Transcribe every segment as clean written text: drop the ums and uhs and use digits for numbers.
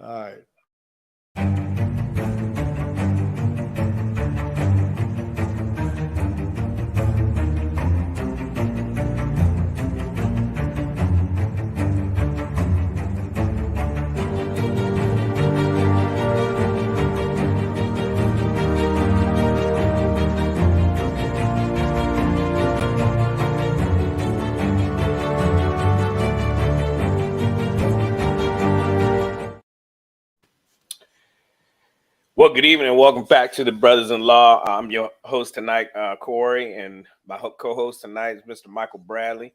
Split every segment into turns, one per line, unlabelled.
All right.
Well, good evening and welcome back to the Brothers-in-Law. I'm your host tonight, Corey, and my co-host tonight is Mr. Michael Bradley.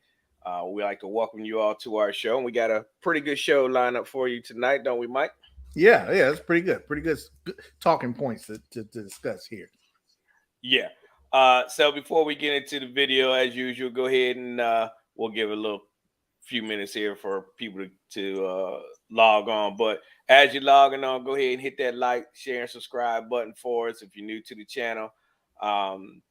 We like to welcome you all to our show, and we got a pretty good show lined up for you tonight, don't we, Mike?
Yeah, it's pretty good. Pretty good talking points to discuss here.
Yeah. So before we get into the video, as usual, go ahead and we'll give a little few minutes here for people to log on. But as you're logging on, go ahead and hit that like, share, and subscribe button for us if you're new to the channel. Um,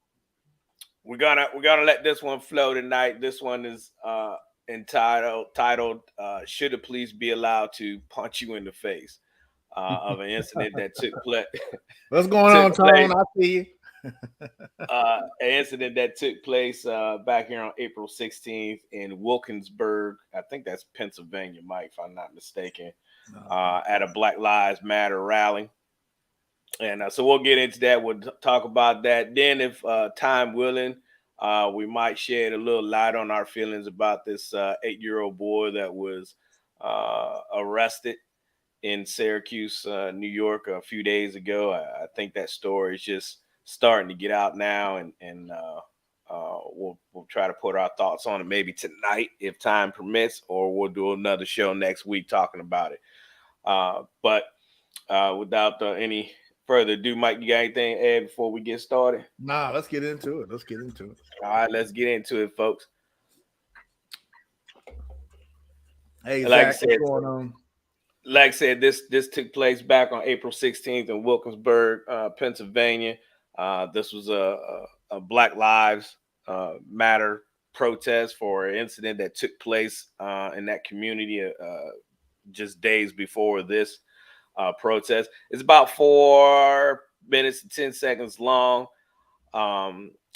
we're gonna let this one flow tonight. This one is titled "Should the police be allowed to punch you in the face?" Of an incident that took place.
What's going on, Tone? I see you.
An incident that took place back here on April 16th in Wilkinsburg. I think that's Pennsylvania, Mike, if I'm not mistaken, at a Black Lives Matter rally. And so we'll get into that. We'll talk about that. Then, if time willing, we might shed a little light on our feelings about this 8-year-old boy that was arrested in Syracuse, New York, a few days ago. I think that story is just starting to get out now, and we'll try to put our thoughts on it maybe tonight if time permits, or we'll do another show next week talking about it. But without any further ado, Mike, you got anything to add before we get started?
Nah, let's get into it.
All right, let's get into it, folks.
Hey, Zach, what's going on?
Like I said, this took place back on April 16th in Wilkinsburg, Pennsylvania. This was a Black Lives Matter protest for an incident that took place in that community just days before this protest. It's about 4 minutes and 10 seconds long.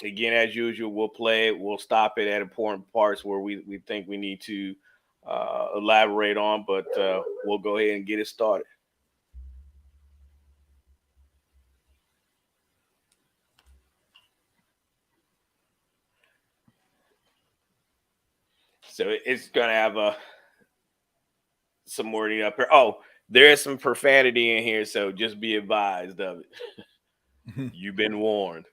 Again, as usual, we'll play it. We'll stop it at important parts where we think we need to elaborate on, but we'll go ahead and get it started. So it's gonna have some wording up here. Oh, there is some profanity in here, so just be advised of it. You've been warned.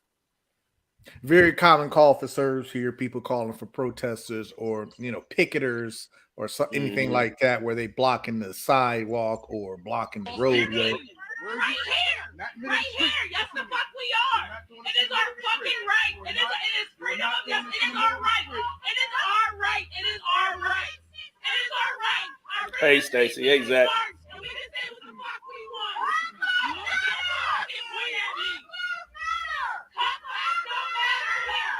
Very common call for serves here. People calling for protesters or picketers or anything like that, where they blocking the sidewalk or blocking the roadway.
Right here. That's the fuck we are. It is our fucking right. It is freedom of yes. It is our right. It is our right. It is our right. It is our right.
Hey, Stacy. Hey, Zach.
And we can say what the fuck we want. You don't fucking point at me. Fuck lives don't matter here.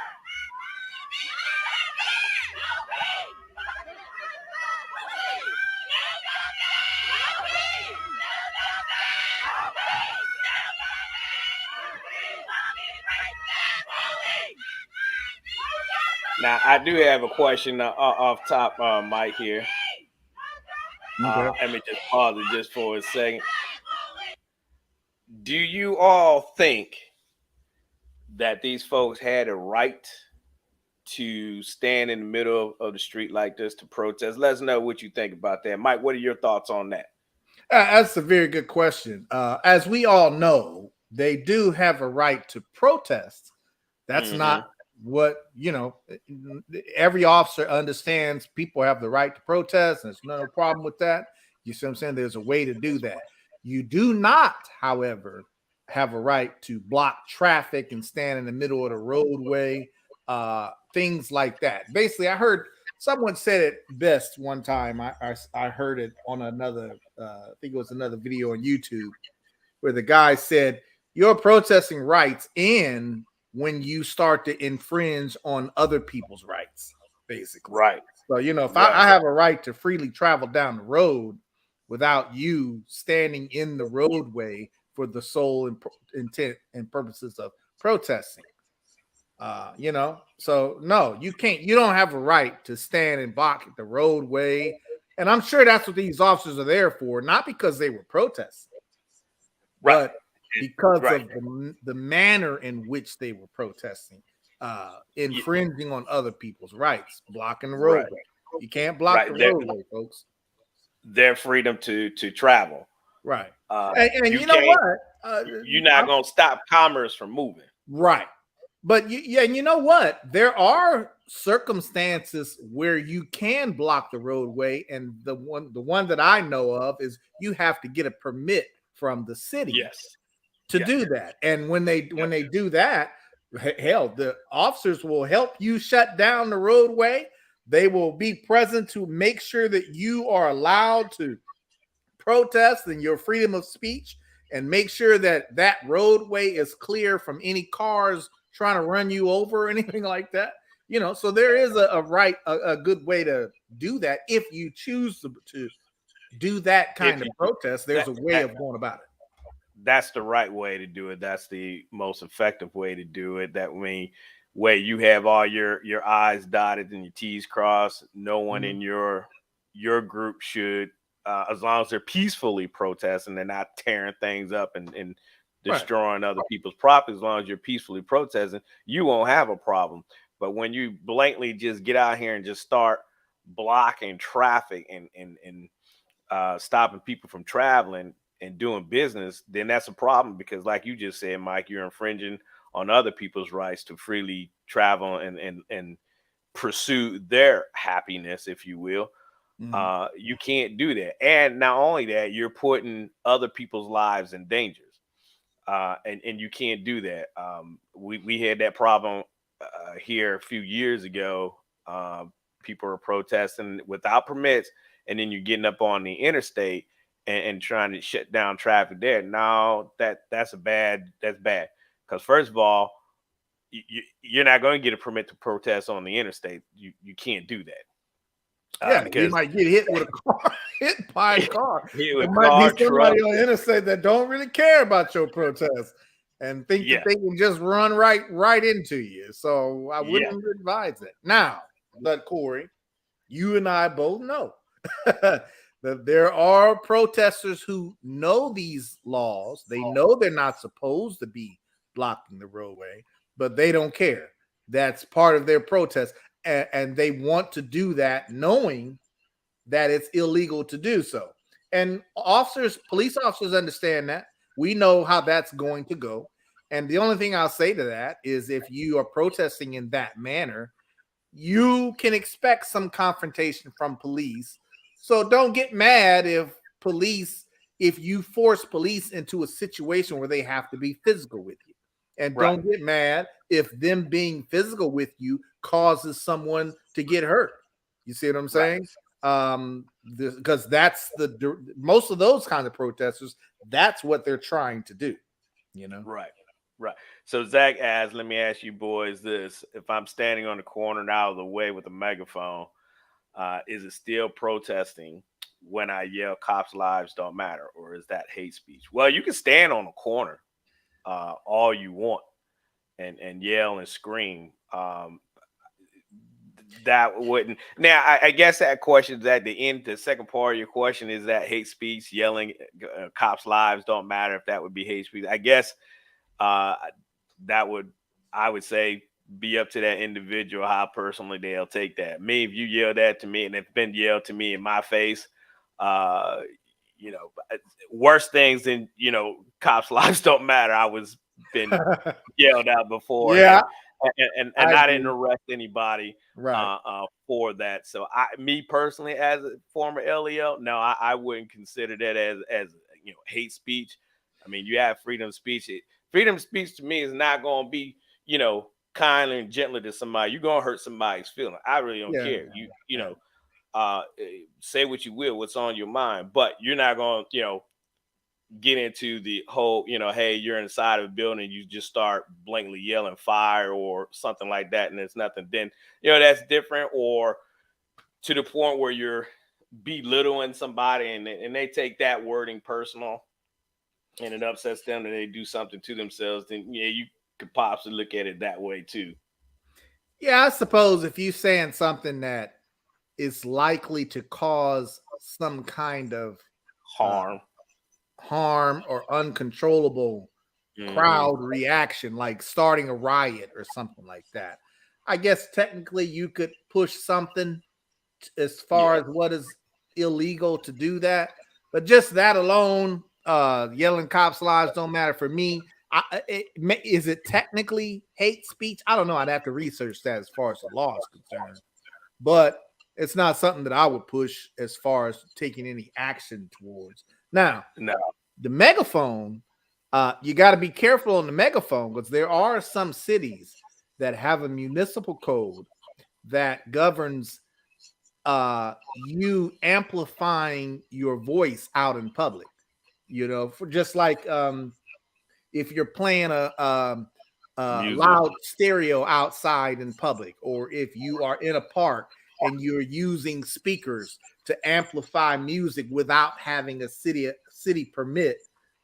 Now, I do have a question off top, Mike, here. Let me just pause it just for a second. Do you all think that these folks had a right to stand in the middle of the street like this to protest? Let us know what you think about that. Mike, what are your thoughts on that?
That's a very good question. As we all know, they do have a right to protest. That's not what, every officer understands. People have the right to protest, and there's no problem with that. You see what I'm saying? There's a way to do that. You do not, however, have a right to block traffic and stand in the middle of the roadway, things like that. Basically, I heard someone said it best one time. I heard it on another, I think it was another video on YouTube, where the guy said, "Your protesting rights end when you start to infringe on other people's rights," basically.
Right.
So, if I have a right to freely travel down the road without you standing in the roadway for the sole intent and purposes of protesting. So no, you can't. You don't have a right to stand and block the roadway. And I'm sure that's what these officers are there for, not because they were protesting, but because of the manner in which they were protesting, infringing on other people's rights, blocking the roadway. You can't block the roadway, folks.
Their freedom to travel.
Right. And you know what?
You're not going to stop commerce from moving.
Right. But and you know what? There are circumstances where you can block the roadway, and the one that I know of is you have to get a permit from the city to do that. And when they do that, hell, the officers will help you shut down the roadway. They will be present to make sure that you are allowed to protest and your freedom of speech, and make sure that that roadway is clear from any cars trying to run you over or anything like that. So there is a good way to do that. If you choose to do that kind of protest, there's a way of going about it.
That's the right way to do it. That's the most effective way to do it. That way you have all your I's dotted and your T's crossed. No one in your group should, as long as they're peacefully protesting, they're not tearing things up and destroying other people's property. As long as you're peacefully protesting, you won't have a problem. But when you blatantly just get out here and just start blocking traffic and stopping people from traveling and doing business, then that's a problem, because like you just said, Mike, you're infringing on other people's rights to freely travel and pursue their happiness, if you will. You can't do that. And not only that, you're putting other people's lives in danger. And you can't do that. We had that problem here a few years ago. People were protesting without permits, and then you're getting up on the interstate and trying to shut down traffic there. No, that's bad. Because first of all, you're not going to get a permit to protest on the interstate. You can't do that.
Because you might get hit with a car, hit by a car.
There
might be somebody on the interstate that don't really care about your protest and think that they can just run right into you. So I wouldn't advise that. Now, but Corey, you and I both know that there are protesters who know these laws. They know they're not supposed to be blocking the roadway, but they don't care. That's part of their protest. And they want to do that knowing that it's illegal to do so. And police officers understand that. We know how that's going to go. And the only thing I'll say to that is, if you are protesting in that manner, you can expect some confrontation from police. So don't get mad if you force police into a situation where they have to be physical with you. And don't get mad if them being physical with you causes someone to get hurt. You see what I'm saying? Because that's most of those kinds of protesters, that's what they're trying to do.
Right. So Zach asked, let me ask you boys this: if I'm standing on the corner and out of the way with a megaphone, is it still protesting when I yell "cops' lives don't matter," or is that hate speech? Well, you can stand on a corner all you want and yell and scream. That wouldn't. Now, I guess that question is at the end. The second part of your question is that hate speech, yelling "cops' lives don't matter," if that would be hate speech. I guess that would, I would say, be up to that individual how personally they'll take that. Me, if you yell that to me and it's been yelled to me in my face, worse things than "cops' lives don't matter." I was been yelled out before. And I didn't arrest anybody for that. So me personally, as a former LEL, no, I wouldn't consider that as hate speech. I mean, you have freedom of speech. Freedom of speech to me is not going to be, kindly and gently to somebody. You're going to hurt somebody's feeling. I really don't care. Say what you will, what's on your mind, but you're not going to, get into the whole, hey, you're inside of a building, you just start blatantly yelling fire or something like that, and there's nothing. Then, that's different. Or to the point where you're belittling somebody and they take that wording personal and it upsets them and they do something to themselves, then yeah, you could possibly look at it that way too.
Yeah, I suppose if you're saying something that is likely to cause some kind of uh,
Harm.
harm or uncontrollable
Mm-hmm.
crowd reaction, like starting a riot or something like that, I guess technically you could push something as far
Yeah.
as what is illegal to do that. But just that alone, yelling cops' lives don't matter for me. Is it technically hate speech? I don't know. I'd have to research that as far as the law is concerned. But it's not something that I would push as far as taking any action towards. Now,
No.
the megaphone, you got to be careful on the megaphone because there are some cities that have a municipal code that governs you amplifying your voice out in public. You know, for just like if you're playing a
Music.
loud stereo outside in public, or if you are in a park and you're using speakers to amplify music without having a city permit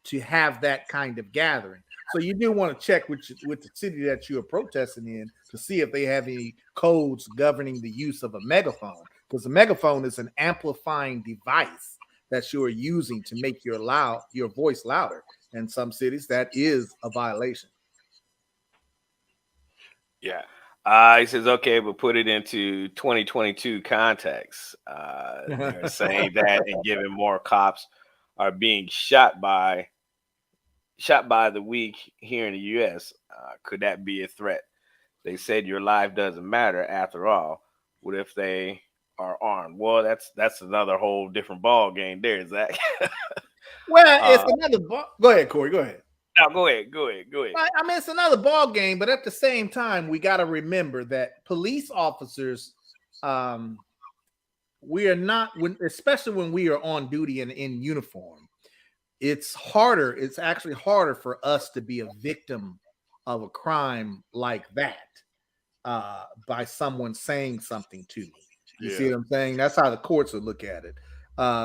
to have that kind of gathering. So you do want to check with the city that you are protesting in to see if they have any codes governing the use of a megaphone, because a megaphone is an amplifying device that you are using to make your voice louder. In some cities, that is a violation.
Yeah. He says, okay, but put it into 2022 context. They're saying that and giving more cops are being shot by the week here in the U.S. Could that be a threat? They said your life doesn't matter after all. What if they are armed? Well, that's another whole different ball game there, Zach.
Well, it's
uh,
another ball. Go ahead, Corey. Go ahead.
now go ahead, go ahead, go ahead.
I mean, it's another ball game, but at the same time, we got to remember that police officers, um, we are not when, especially when we are on duty and in uniform. It's harder. It's actually harder for us to be a victim of a crime like that by someone saying something to me. You see
Yeah,
what I'm saying? That's how the courts would look at it.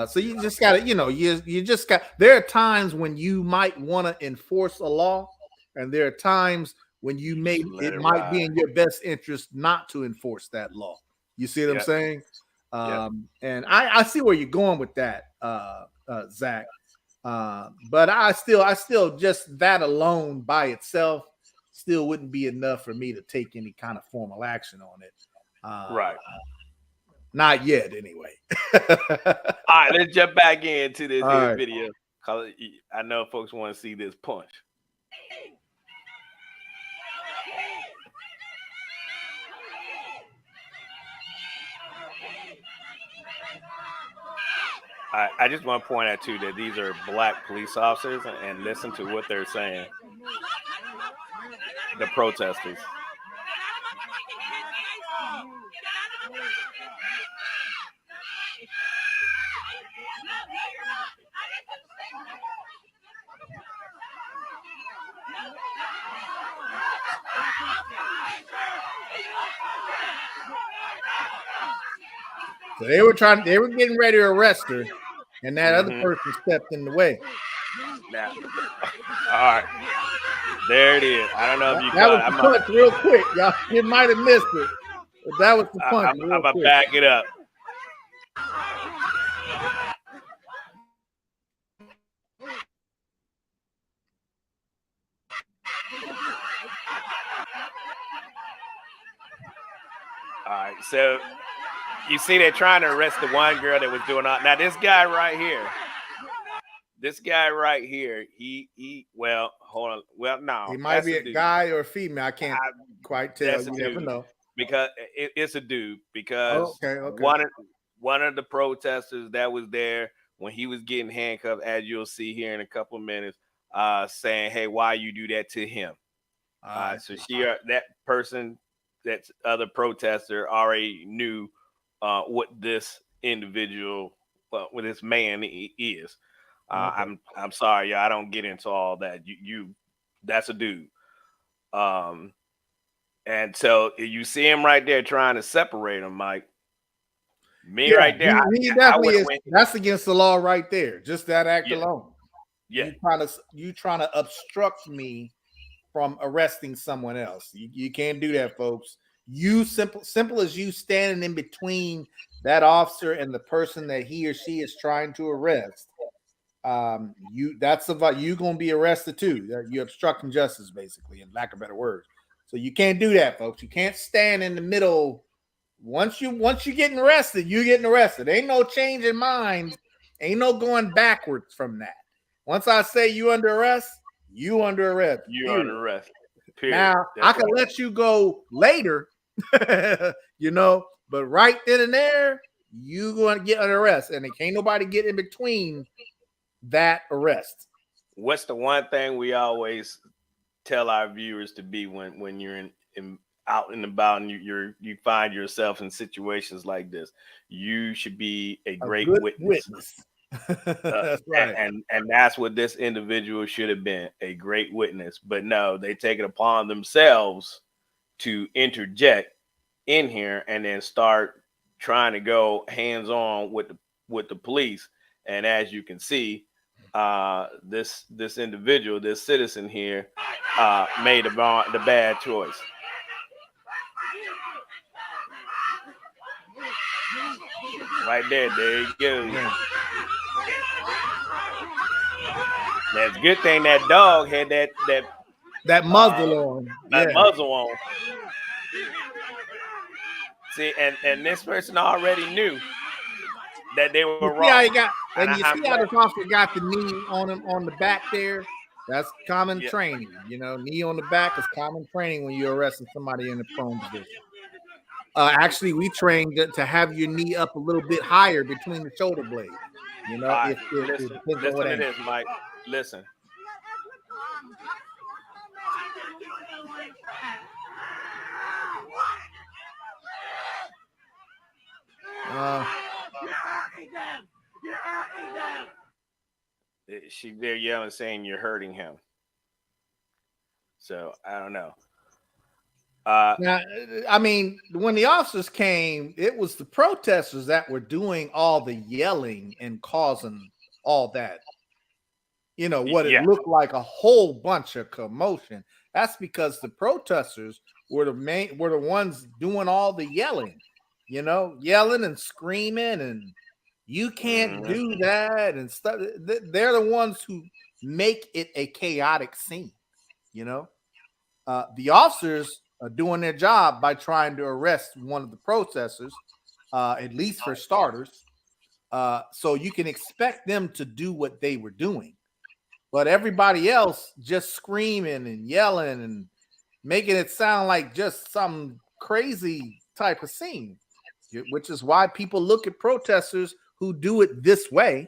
So you just got to, you just got. There are times when you might want to enforce a law, and there are times when
just let
it
it
might be
ride.
in your best interest not to enforce that law. You see what I'm
Yep,
saying?
yep.
And I see where you're going with that, Zach. But I still just that alone by itself still wouldn't be enough for me to take any kind of formal action on it.
Right.
Not yet, anyway.
All right, let's jump back into this
All
here
right.
video. Cause I know folks want to see this punch. I just want to point out too that these are black police officers and listen to what they're saying. The protesters.
So they were getting ready to arrest her, and that other
Mm-hmm.
person stepped in the way.
Now, all right, there it is. I don't know if you
That
caught
was
it.
the punch real quick. Y'all, you might have missed it, but that was the punch
I'm
real
gonna
quick.
back it up. All right, so you see they're trying to arrest the one girl that was doing all. Now this guy right here, he well, hold on. Well,
He
no,
might
that's
be
a
a
dude.
guy or a female. I can't
I,
quite tell.
that's a
You never
dude
know.
because it's a dude
Oh,
because
okay.
one of the protesters that was there when he was getting handcuffed, as you'll see here in a couple of minutes, saying, "Hey, why you do that to him?" So that person, that other protester, already knew what this individual, what this man is.
Okay.
I'm sorry, y'all, I don't get into all that. That's a dude. Um, and so you see him right there trying to separate him, Mike. Me right there.
He
I
definitely
would have
is.
went.
That's against the law right there. Just that act
Yeah.
alone.
Yeah.
You trying to obstruct me from arresting someone else. You can't do that, folks. You simple as you standing in between that officer and the person that he or she is trying to arrest. That's about you gonna be arrested too. You're obstructing justice, basically, in lack of better words. So you can't do that, folks. You can't stand in the middle. Once you getting arrested, you're getting arrested. Ain't no change in minds. Ain't no going backwards from that. Once I say you under arrest, you under arrest.
You're
Period.
under arrest. Period.
Now I can let you go later, but right then and there, you going to get under arrest, and there can't nobody get in between that arrest.
What's the one thing we always tell our viewers to be when you're in out and about and you find yourself in situations like this? You should be a great witness.
That's right.
And that's what this individual should have been, a great witness. But no, they take it upon themselves to interject in here and then start trying to go hands-on with the police. And as you can see, this individual, this citizen here, made the bad choice. Right there you go.
Yeah.
That's a good thing that dog had that
muzzle on.
That muzzle on. See, and this person already knew that they were wrong.
Yeah, you see how this officer got the knee on him on the back there? That's common training. Knee on the back is common training when you're arresting somebody in a prone position. Actually, we trained to have your knee up a little bit higher between the shoulder blades.
Right. Listen to this, Mike. Listen. They're yelling, saying you're hurting him. So I don't know.
Now, I mean, when the officers came, it was the protesters that were doing all the yelling and causing all that. What it looked like a whole bunch of commotion. That's because the protesters were the ones doing all the yelling. Yelling and screaming, and you can't do that and stuff. They're the ones who make it a chaotic scene. The officers are doing their job by trying to arrest one of the protesters, at least for starters. So you can expect them to do what they were doing. But everybody else just screaming and yelling and making it sound like just some crazy type of scene, which is why people look at protesters who do it this way.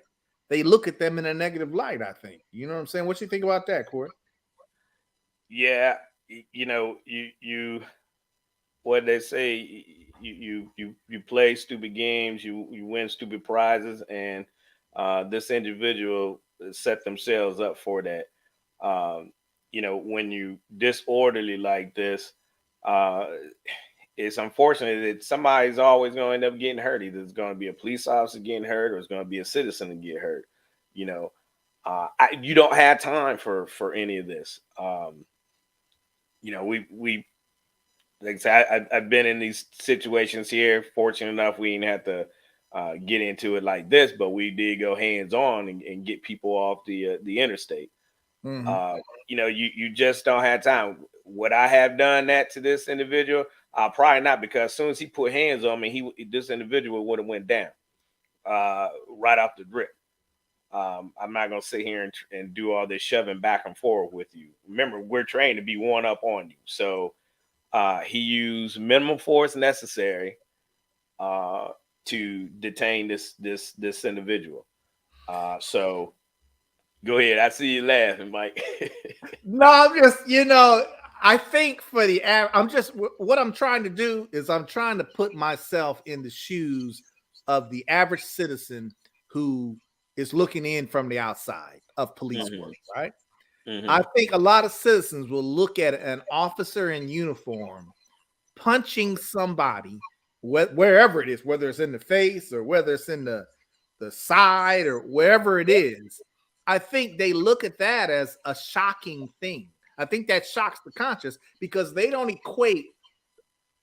They look at them in a negative light, I think. You know what I'm saying? What you think about that, Corey?
Yeah. You what they say, you play stupid games, you win stupid prizes, and this individual set themselves up for that. When you disorderly like this, it's unfortunate that somebody's always going to end up getting hurt. Either it's going to be a police officer getting hurt, or it's going to be a citizen to get hurt. You don't have time for any of this. We like I said, I've been in these situations here. Fortunate enough, we didn't have to get into it like this, but we did go hands on and get people off the interstate.
Mm-hmm.
You just don't have time. Would I have done that to this individual? Probably not, because as soon as he put hands on me, this individual would have went down right off the rip. I'm not going to sit here and do all this shoving back and forth with you. Remember, we're trained to be one up on you. So he used minimum force necessary to detain this individual. So go ahead. I see you laughing, Mike.
No, I'm just, I think for what I'm trying to do is I'm trying to put myself in the shoes of the average citizen who is looking in from the outside of police work, right? Mm-hmm. I think a lot of citizens will look at an officer in uniform punching somebody wherever it is, whether it's in the face or whether it's in the side or wherever it is, I think they look at that as a shocking thing. I think that shocks the conscious because they don't equate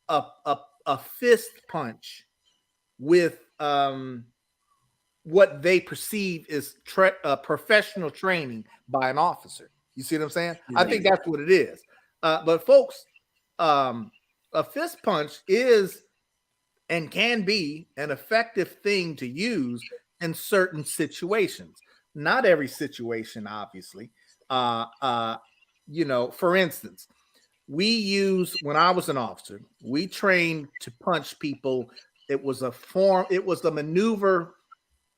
a fist punch with what they perceive is professional training by an officer. You see what I'm saying? I think that's what it is. But folks, a fist punch is and can be an effective thing to use in certain situations. Not every situation, obviously. For instance, when I was an officer, we trained to punch people. It was a maneuver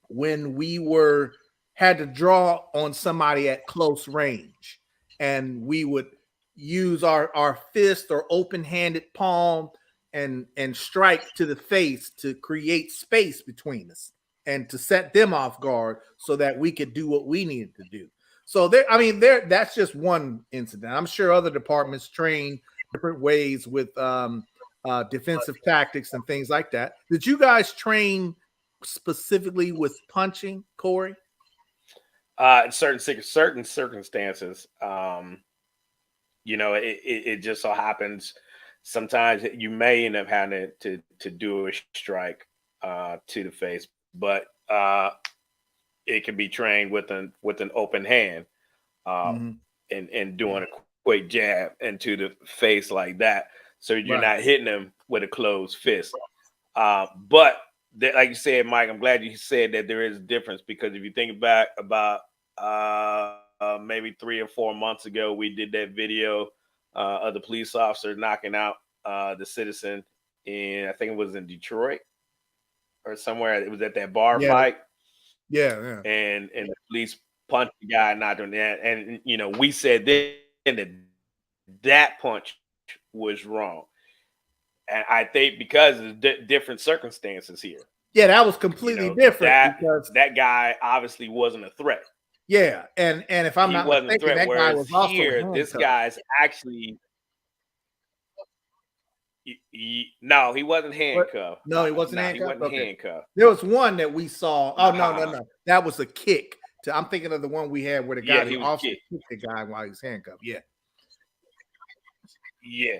when we had to draw on somebody at close range, and we would use our fist or open-handed palm and strike to the face to create space between us and to set them off guard so that we could do what we needed to do. So that's just one incident. I'm sure other departments train different ways with defensive tactics and things like that. Did you guys train specifically with punching, Corey?
In certain circumstances, it just so happens sometimes you may end up having to do a strike to the face, but it can be trained with an open hand and doing a quick jab into the face like that, so you're not hitting them with a closed fist. But like you said, Mike, I'm glad you said that there is a difference, because if you think back about maybe 3 or 4 months ago, we did that video of the police officer knocking out the citizen I think it was in Detroit or somewhere. It was at that bar fight.
Yeah.
And the police punched the guy, not doing that. And we said then that punch was wrong. And I think because of different circumstances here.
Yeah, that was completely different.
Because that guy obviously wasn't a threat.
Yeah, and if I'm not mistaken, that guy was also
here. This guy's actually no, he wasn't handcuffed.
No, he wasn't handcuffed.
He wasn't handcuffed.
There was one that we saw. Oh no, that was a kick. I'm thinking of the one we had where the guy the officer kicked the guy while he was handcuffed. Yeah.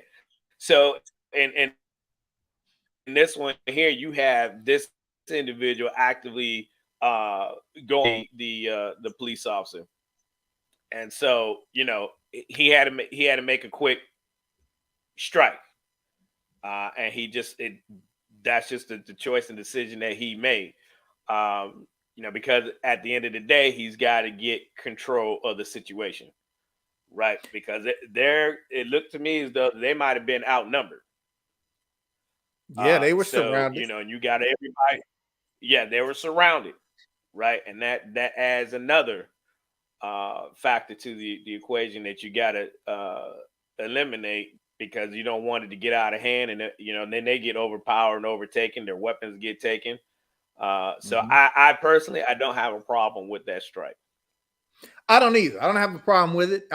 So and this one here, you have this individual actively going the police officer, and so he had to make a quick strike, and that's just the choice and decision that he made, because at the end of the day, he's got to get control of the situation, right? Because it looked to me as though they might have been outnumbered.
Yeah, they were surrounded.
And you got everybody. Yeah, they were surrounded, right? And that adds another factor to the equation that you got to eliminate, because you don't want it to get out of hand, and then they get overpowered and overtaken. Their weapons get taken. So I personally, I don't have a problem with that strike.
I don't either. I don't have a problem with it.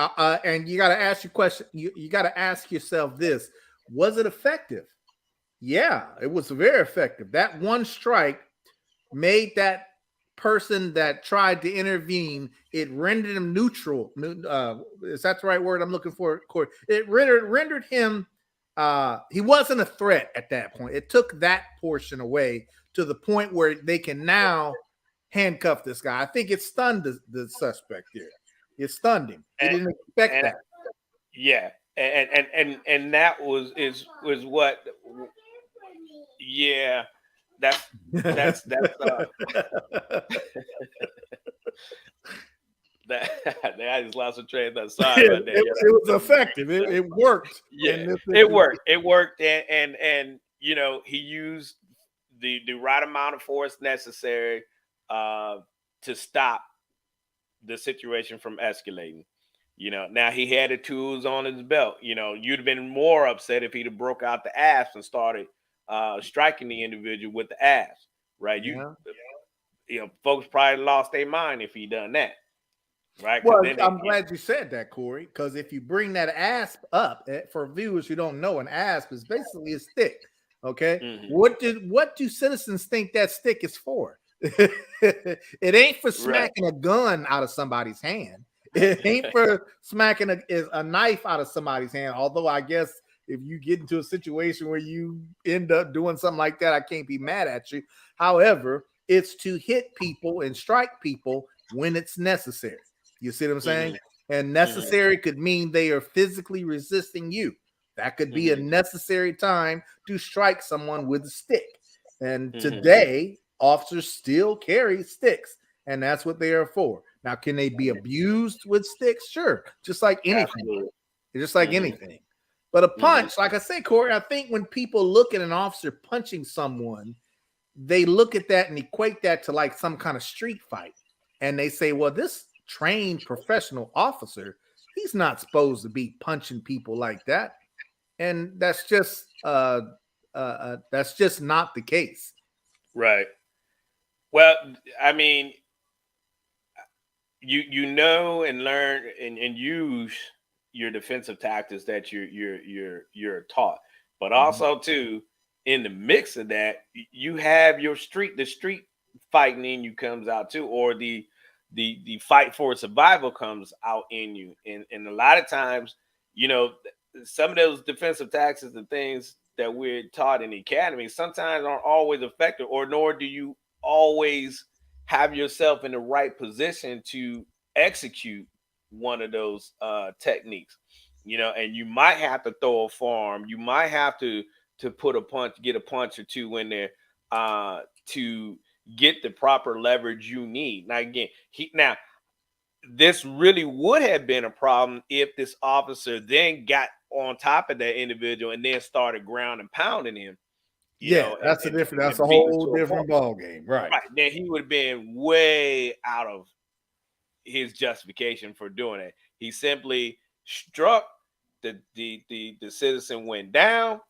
And you got to ask your question. You got to ask yourself this: was it effective? Yeah, it was very effective. That one strike made that person that tried to intervene, it rendered him neutral. Is that the right word I'm looking for, Corey? It rendered him, he wasn't a threat at that point. It took that portion away to the point where they can now handcuff this guy. I think it stunned the suspect there. It stunned him. He didn't expect that.
Yeah. And that was what. Yeah, that's I just lost a train of thought.
It was effective. It worked.
Yeah, it worked. It worked, and he used the right amount of force necessary to stop the situation from escalating. Now he had the tools on his belt. You'd have been more upset if he'd have broke out the axe and started striking the individual with the axe, right? Folks probably lost their mind if he done that, right?
Well, I'm glad you said that, Corey, because if you bring that asp up, for viewers who don't know, an asp is basically a stick. Okay,
Mm-hmm.
what do citizens think that stick is for? It ain't for smacking a gun out of somebody's hand. It ain't for smacking a knife out of somebody's hand. Although I guess if you get into a situation where you end up doing something like that, I can't be mad at you. However, it's to hit people and strike people when it's necessary. You see what I'm saying? And necessary could mean they are physically resisting you. That could be a necessary time to strike someone with a stick. And today, officers still carry sticks, and that's what they are for. Now, can they be abused with sticks? Sure, just like anything.
Absolutely.
Just like anything. But a punch, like I say, Corey, I think when people look at an officer punching someone, they look at that and equate that to like some kind of street fight. And they say, well, this trained professional officer, he's not supposed to be punching people like that. And that's just not the case.
Right. Well, I mean, you know and learn and use your defensive tactics that you're taught, but also too in the mix of that you have the street fighting in you comes out too, or the fight for survival comes out in you, and a lot of times, you know, some of those defensive tactics and things that we're taught in the academy sometimes aren't always effective, or nor do you always have yourself in the right position to execute one of those techniques, you know, and you might have to throw a forearm, you might have to put a punch, get a punch or two in there to get the proper leverage you need. Now again, this really would have been a problem if this officer then got on top of that individual and then started ground and pounding him.
That's a whole different ball game, right?
Then he would have been way out of his justification for doing it. He simply struck the citizen, went down.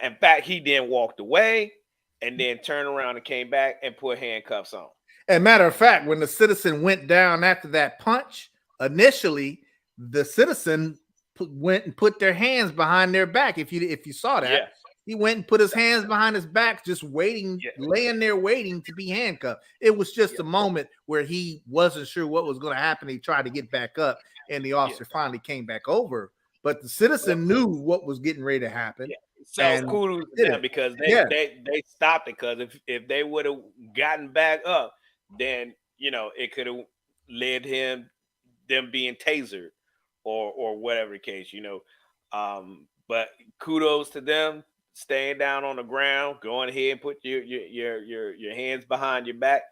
In fact, he then walked away and then turned around and came back and put handcuffs on.
And matter of fact, when the citizen went down after that punch, initially the citizen went and put their hands behind their back. If you saw that, he went and put his hands behind his back, just waiting, laying there waiting to be handcuffed. It was just a moment where he wasn't sure what was going to happen. He tried to get back up, and the officer finally came back over. But the citizen knew what was getting ready to happen.
So kudos to them because they stopped it, because if they would have gotten back up, then it could have led them being tasered or whatever the case, but kudos to them staying down on the ground, going ahead and put your hands behind your back,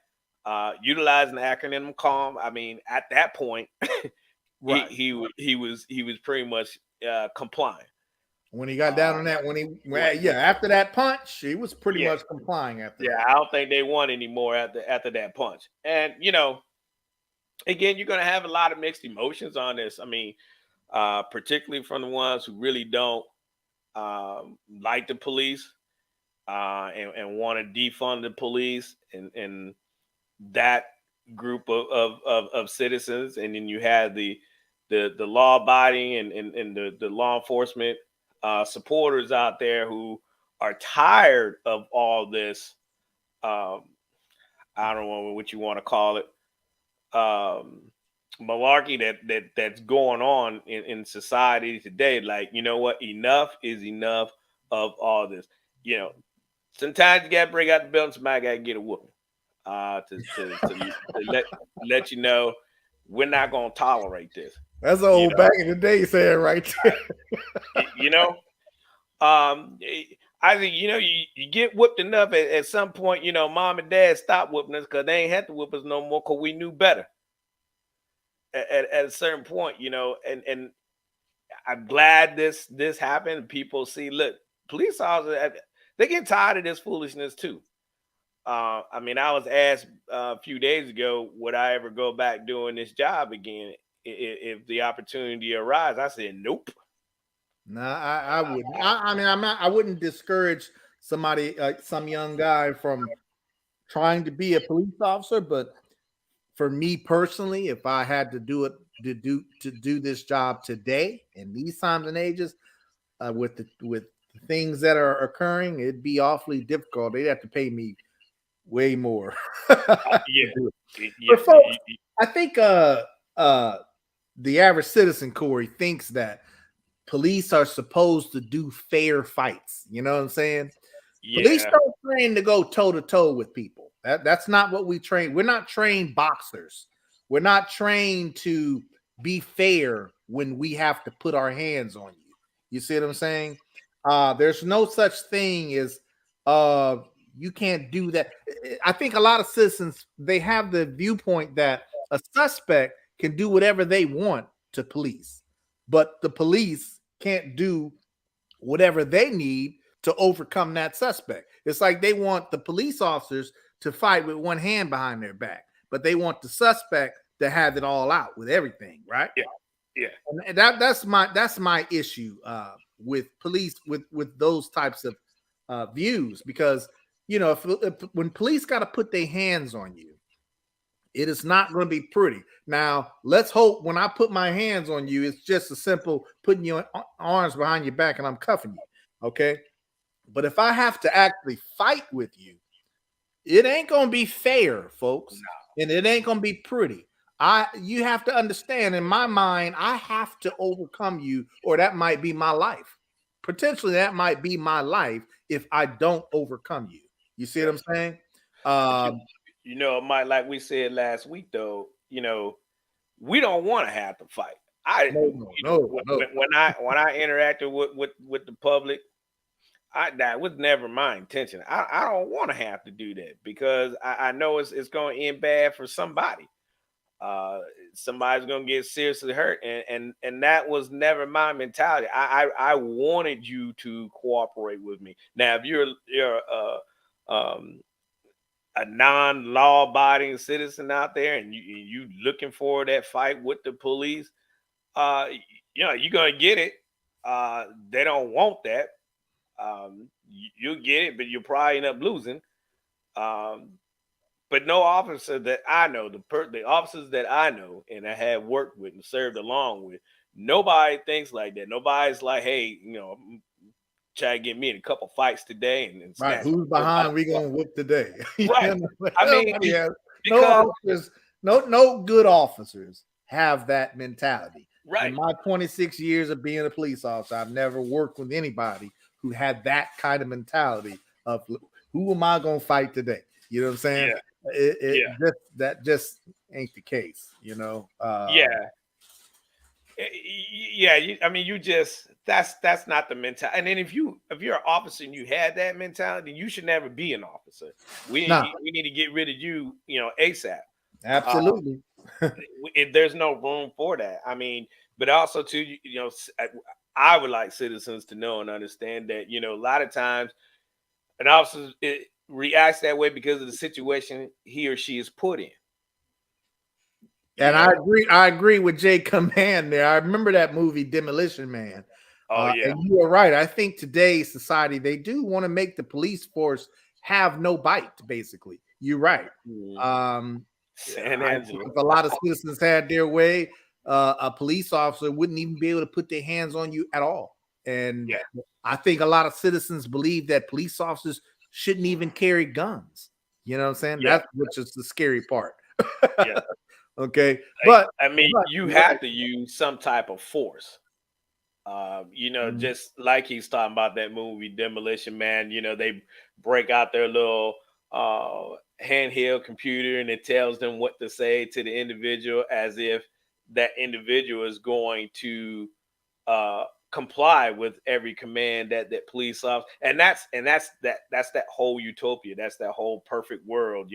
utilizing the acronym CALM. I mean, at that point, he was pretty much complying.
When he got down on that, after that punch, he was pretty much complying after that.
I don't think they won anymore after that punch. And, again, you're going to have a lot of mixed emotions on this. I mean, particularly from the ones who really don't like the police and want to defund the police and that group of citizens. And then you have the law abiding and the law enforcement supporters out there who are tired of all this. I don't know what you want to call it. Malarkey that's going on in society today. Like, you know what? Enough is enough of all this. Sometimes you got to bring out the belt and somebody got to get a whooping to let you know we're not going to tolerate this.
That's old back in the day saying right there.
I think, you get whipped enough at some point, mom and dad stopped whooping us because they ain't had to whip us no more because we knew better at a certain point, and I'm glad this happened. People see, look, police officers, they get tired of this foolishness too. I mean, I was asked a few days ago, would I ever go back doing this job again if the opportunity arises? I said, nope.
No, I wouldn't. I wouldn't discourage somebody, some young guy from trying to be a police officer. But for me personally, if I had to do it to do this job today in these times and ages, with the things that are occurring, it'd be awfully difficult. They'd have to pay me way more.
Yeah,
But folks, I think the average citizen, Corey, thinks that police are supposed to do fair fights. You know what I'm saying? Police
yeah,
don't train to go toe to toe with people. That's not what we train. We're not trained boxers. We're not trained to be fair when we have to put our hands on you. You see what I'm saying? There's no such thing as uh, you can't do that. I think a lot of citizens, they have the viewpoint that a suspect can do whatever they want to police, but the police can't do whatever they need to overcome that suspect. It's like they want the police officers to fight with one hand behind their back, but they want the suspect to have it all out with everything, right?
yeah, yeah.
And that's my issue with police, with those types of views, because if when police got to put their hands on you, it is not going to be pretty. Now, let's hope when I put my hands on you, it's just a simple putting your arms behind your back and I'm cuffing you. Okay. But if I have to actually fight with you, it ain't going to be fair, folks. No. And it ain't going to be pretty. You have to understand, in my mind, I have to overcome you, or that might be my life. Potentially, that might be my life if I don't overcome you. You see what I'm saying?
Mike, like we said last week, though, we don't want to have to fight. When I interacted with the public, that was never my intention. I don't want to have to do that, because I know it's going to end bad for somebody. Somebody's going to get seriously hurt, and that was never my mentality. I wanted you to cooperate with me. Now, if you're a non-law-abiding citizen out there, and you looking for that fight with the police, you're gonna get it. They don't want that. You'll get it, but you'll probably end up losing. But no officer that I know, the officers that I know and I have worked with and served along with, nobody thinks like that. Nobody's like, hey, try to get me in a couple fights today, and
right. Who's behind? We gonna whoop today.
Right. I mean,
no officers, no good officers have that mentality.
Right.
In my 26 years of being a police officer, I've never worked with anybody who had that kind of mentality of who am I gonna fight today? You know what I'm saying?
Yeah.
That just ain't the case.
Yeah. I mean, you just that's not the mentality. And then if you're an officer and you had that mentality, you should never be an officer. We need to get rid of you, ASAP.
Absolutely.
There's no room for that. I mean, but also too, I would like citizens to know and understand that, a lot of times an officer reacts that way because of the situation he or she is put in.
And I agree with Jay Command there. I remember that movie Demolition Man.
Oh yeah.
And you are right. I think today's society, they do want to make the police force have no bite, basically. You're right.
San Angelo.
If a lot of citizens had their way, a police officer wouldn't even be able to put their hands on you at all. And I think a lot of citizens believe that police officers shouldn't even carry guns. You know what I'm saying? That's which is the scary part.
Yeah.
Okay, but
I mean, you have to use some type of force. Just like he's talking about that movie Demolition Man. They break out their little handheld computer and it tells them what to say to the individual, as if that individual is going to comply with every command that police officer. And that's that whole utopia. That's that whole perfect world.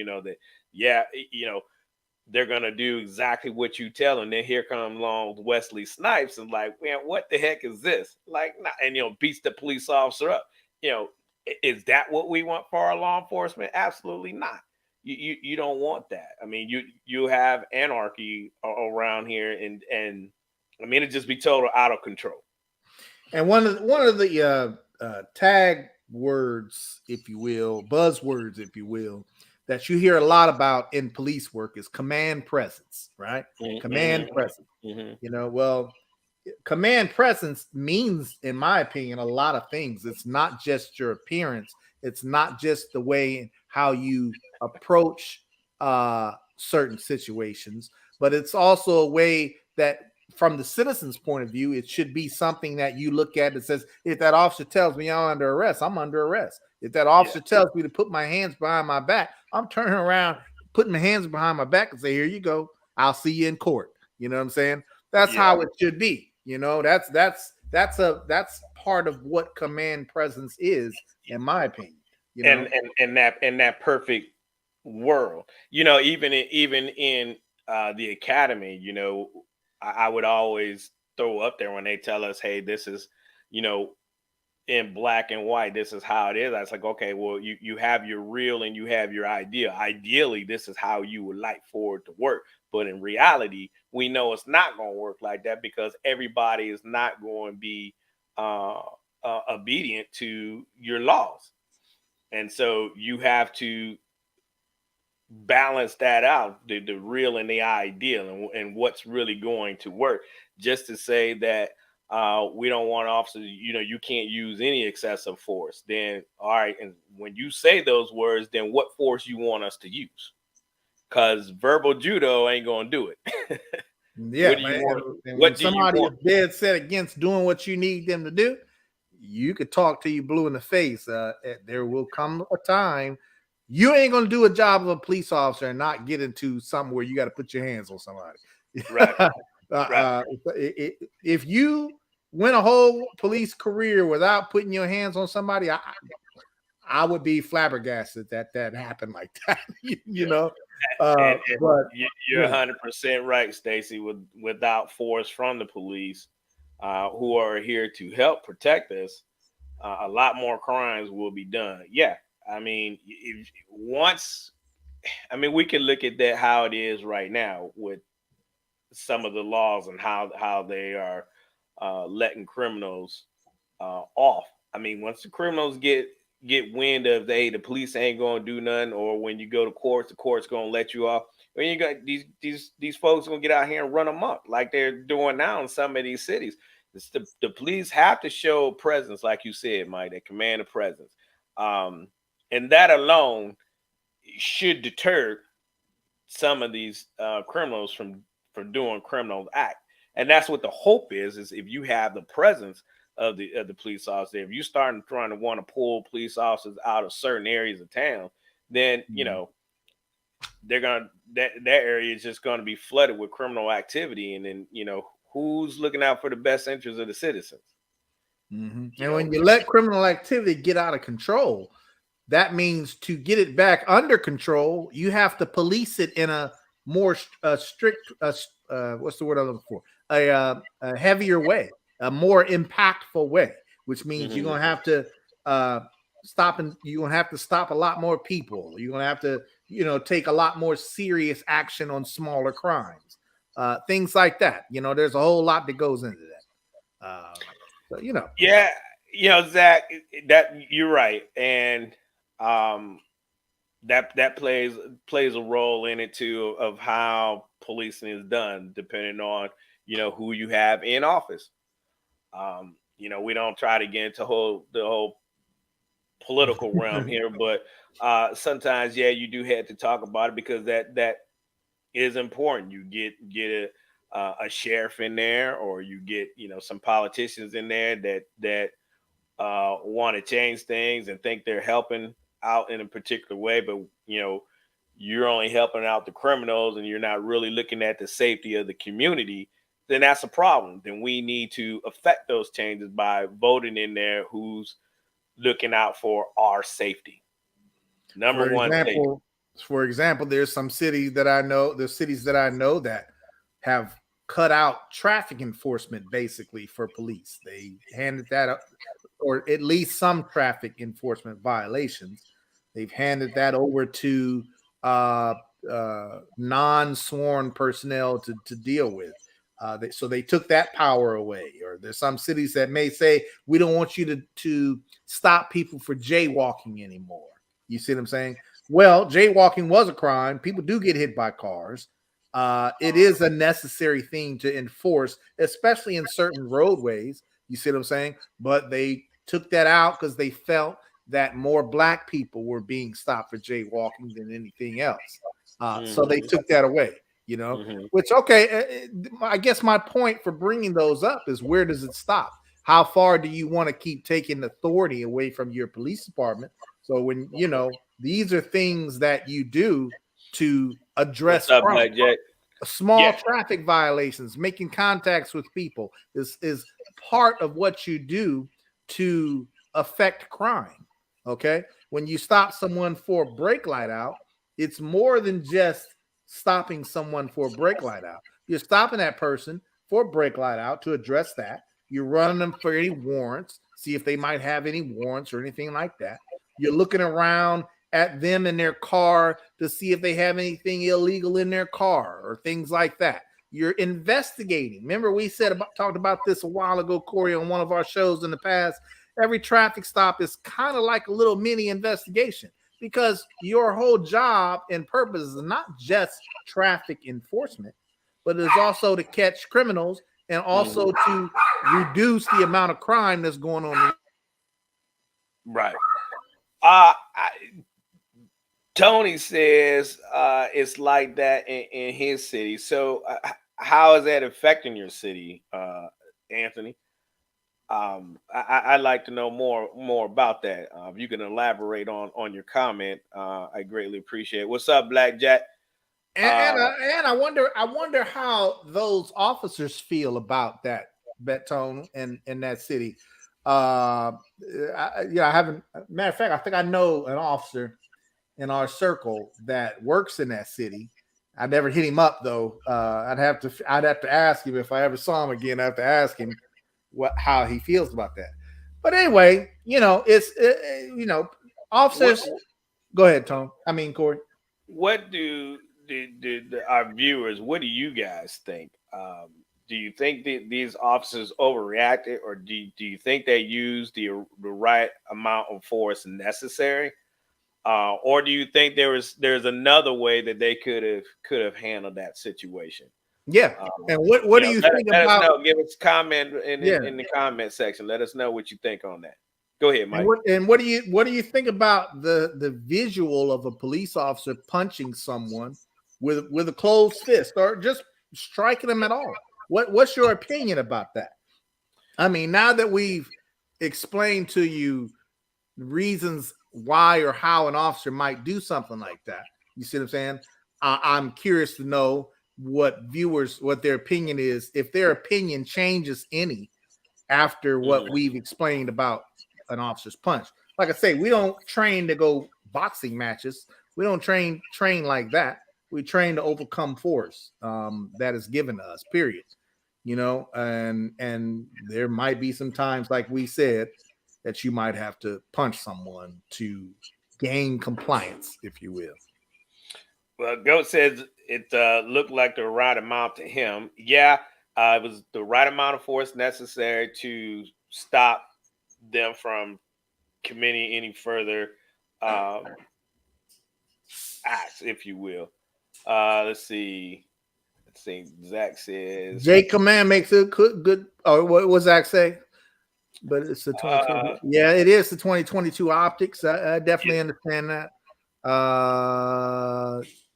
They're gonna do exactly what you tell them. Then here comes along Wesley Snipes and like, man, what the heck is this? Like, and beats the police officer up. Is that what we want for our law enforcement? Absolutely not. You don't want that. I mean, you have anarchy around here, and I mean, it just be total out of control.
And one of the tag words, if you will, buzzwords, if you will, that you hear a lot about in police work is command presence, right? Mm-hmm. Command presence. Mm-hmm. command presence means, in my opinion, a lot of things. It's not just your appearance. It's not just the way how you approach certain situations, but it's also a way that, from the citizen's point of view, it should be something that you look at that says, if that officer tells me I'm under arrest, I'm under arrest. If that officer tells me to put my hands behind my back, I'm turning around, putting my hands behind my back and say, here you go. I'll see you in court. You know what I'm saying? That's how it should be. You know, that's part of what command presence is, in my opinion. You know,
and that perfect world, you know, even in the academy, you know, I would always throw up there when they tell us, hey, this is, you know, in black and white, this is how it is. I was like, okay, well, you have your real and you have your ideal. Ideally, this is how you would like for it to work. But in reality, we know it's not going to work like that, because everybody is not going to be obedient to your laws. And so you have to balance that out, the real and the ideal, and what's really going to work. Just to say that we don't want officers, you know, you can't use any excessive force, then all right, and when you say those words, then what force you want us to use? Because verbal judo ain't gonna do it.
yeah,
What do you want?
and when
What do you
somebody is
want?
dead set against doing what you need them to do, you could talk to you blue in the face. There will come a time you ain't gonna do a job of a police officer and not get into something where you got to put your hands on somebody.
Right.
If you win a whole police career without putting your hands on somebody, I would be flabbergasted that happened like that. You know,
And
but
you're 100% right, Stacy. Without force from the police, who are here to help protect us, a lot more crimes will be done. Yeah, I mean, we can look at that how it is right now with some of the laws and how they are letting criminals off. I mean, once the criminals get wind of, hey, the police ain't gonna do nothing, or when you go to courts, the court's gonna let you off. When you got these folks gonna get out here and run amok like they're doing now in some of these cities. It's the police have to show presence, like you said, Mike. They command a presence, and that alone should deter some of these criminals from doing criminal act. And that's what the hope is if you have the presence of the police officer, if you start trying to want to pull police officers out of certain areas of town, then you know they're gonna that area is just going to be flooded with criminal activity, and then you know who's looking out for the best interests of the citizens.
And when you let criminal activity get out of control, that means to get it back under control, you have to police it in a more strict, what's the word I'm looking for? A heavier way, a more impactful way, which means you're going to have to you're going to have to stop a lot more people. You're going to have to, you know, take a lot more serious action on smaller crimes, things like that. You know, there's a whole lot that goes into that. So, you know.
Yeah, you know, Zach, that you're right. And that plays a role in it too, of how policing is done, depending on, you know, who you have in office. You know, we don't try to get into the whole political realm here, but sometimes, yeah, you do have to talk about it, because that is important. You get a sheriff in there, or you get, you know, some politicians in there that want to change things and think they're helping out in a particular way, but you know, you're only helping out the criminals and you're not really looking at the safety of the community. Then that's a problem. Then we need to affect those changes by voting in there who's looking out for our safety. Number one,
for example, there's some cities that I know, that have cut out traffic enforcement basically for police. They handed that up, or at least some traffic enforcement violations. They've handed that over to non-sworn personnel to deal with. So they took that power away. Or there's some cities that may say, we don't want you to stop people for jaywalking anymore. You see what I'm saying? Well, jaywalking was a crime. People do get hit by cars. it is a necessary thing to enforce, especially in certain roadways. You see what I'm saying? But they took that out because they felt that more black people were being stopped for jaywalking than anything else. So they took that away, you know, which, okay, I guess my point for bringing those up is, where does it stop? How far do you want to keep taking authority away from your police department? So when, you know, these are things that you do to address
What's up,
crime.
Black Jack?
Small traffic violations, making contacts with people is part of what you do to affect crime. Okay, when you stop someone for a brake light out, it's more than just stopping someone for a brake light out. You're stopping that person for a brake light out to address that. You're running them for any warrants, see if they might have any warrants or anything like that. You're looking around at them in their car to see if they have anything illegal in their car or things like that. You're investigating. Remember, we talked about this a while ago, Corey, on one of our shows in the past. Every traffic stop is kind of like a little mini investigation, because your whole job and purpose is not just traffic enforcement, but it's also to catch criminals and also to reduce the amount of crime that's going on.
Right. Tony says it's like that in his city. So how is that affecting your city, Anthony? I'd like to know more about that. If you can elaborate on your comment, I greatly appreciate it. What's up, Black Jack?
And I wonder how those officers feel about that, Betone, in that city. I haven't. Matter of fact, I think I know an officer in our circle that works in that city. I never hit him up though. I'd have to ask him if I ever saw him again. I have to ask him how he feels about that. But anyway, you know, it's officers. Go ahead, Tom. I mean, Corey.
What do our viewers? What do you guys think? Do you think that these officers overreacted, or do you think they used the right amount of force necessary? Or do you think there's another way that they could have handled that situation?
Yeah. And what do you think
let
about?
us know. Give us a comment in the comment section. Let us know what you think on that. Go ahead, Mike.
And what do you think about the visual of a police officer punching someone with a closed fist, or just striking them at all? What's your opinion about that? I mean, now that we've explained to you reasons why or how an officer might do something like that, you see what I'm saying? I'm curious to know what their opinion is, if their opinion changes any after what we've explained about an officer's punch. Like I say, we don't train to go boxing matches. We don't train like that. We train to overcome force that is given to us, period. You know, and there might be some times, like we said, that you might have to punch someone to gain compliance, if you will.
Well, Goat says it looked like the right amount to him. Yeah, it was the right amount of force necessary to stop them from committing any further acts, if you will. Let's see. Zach says
C.A.L.M makes it good. Oh, what Zach say? But it's the 2020. Yeah, it is the 2022 optics. I definitely understand that.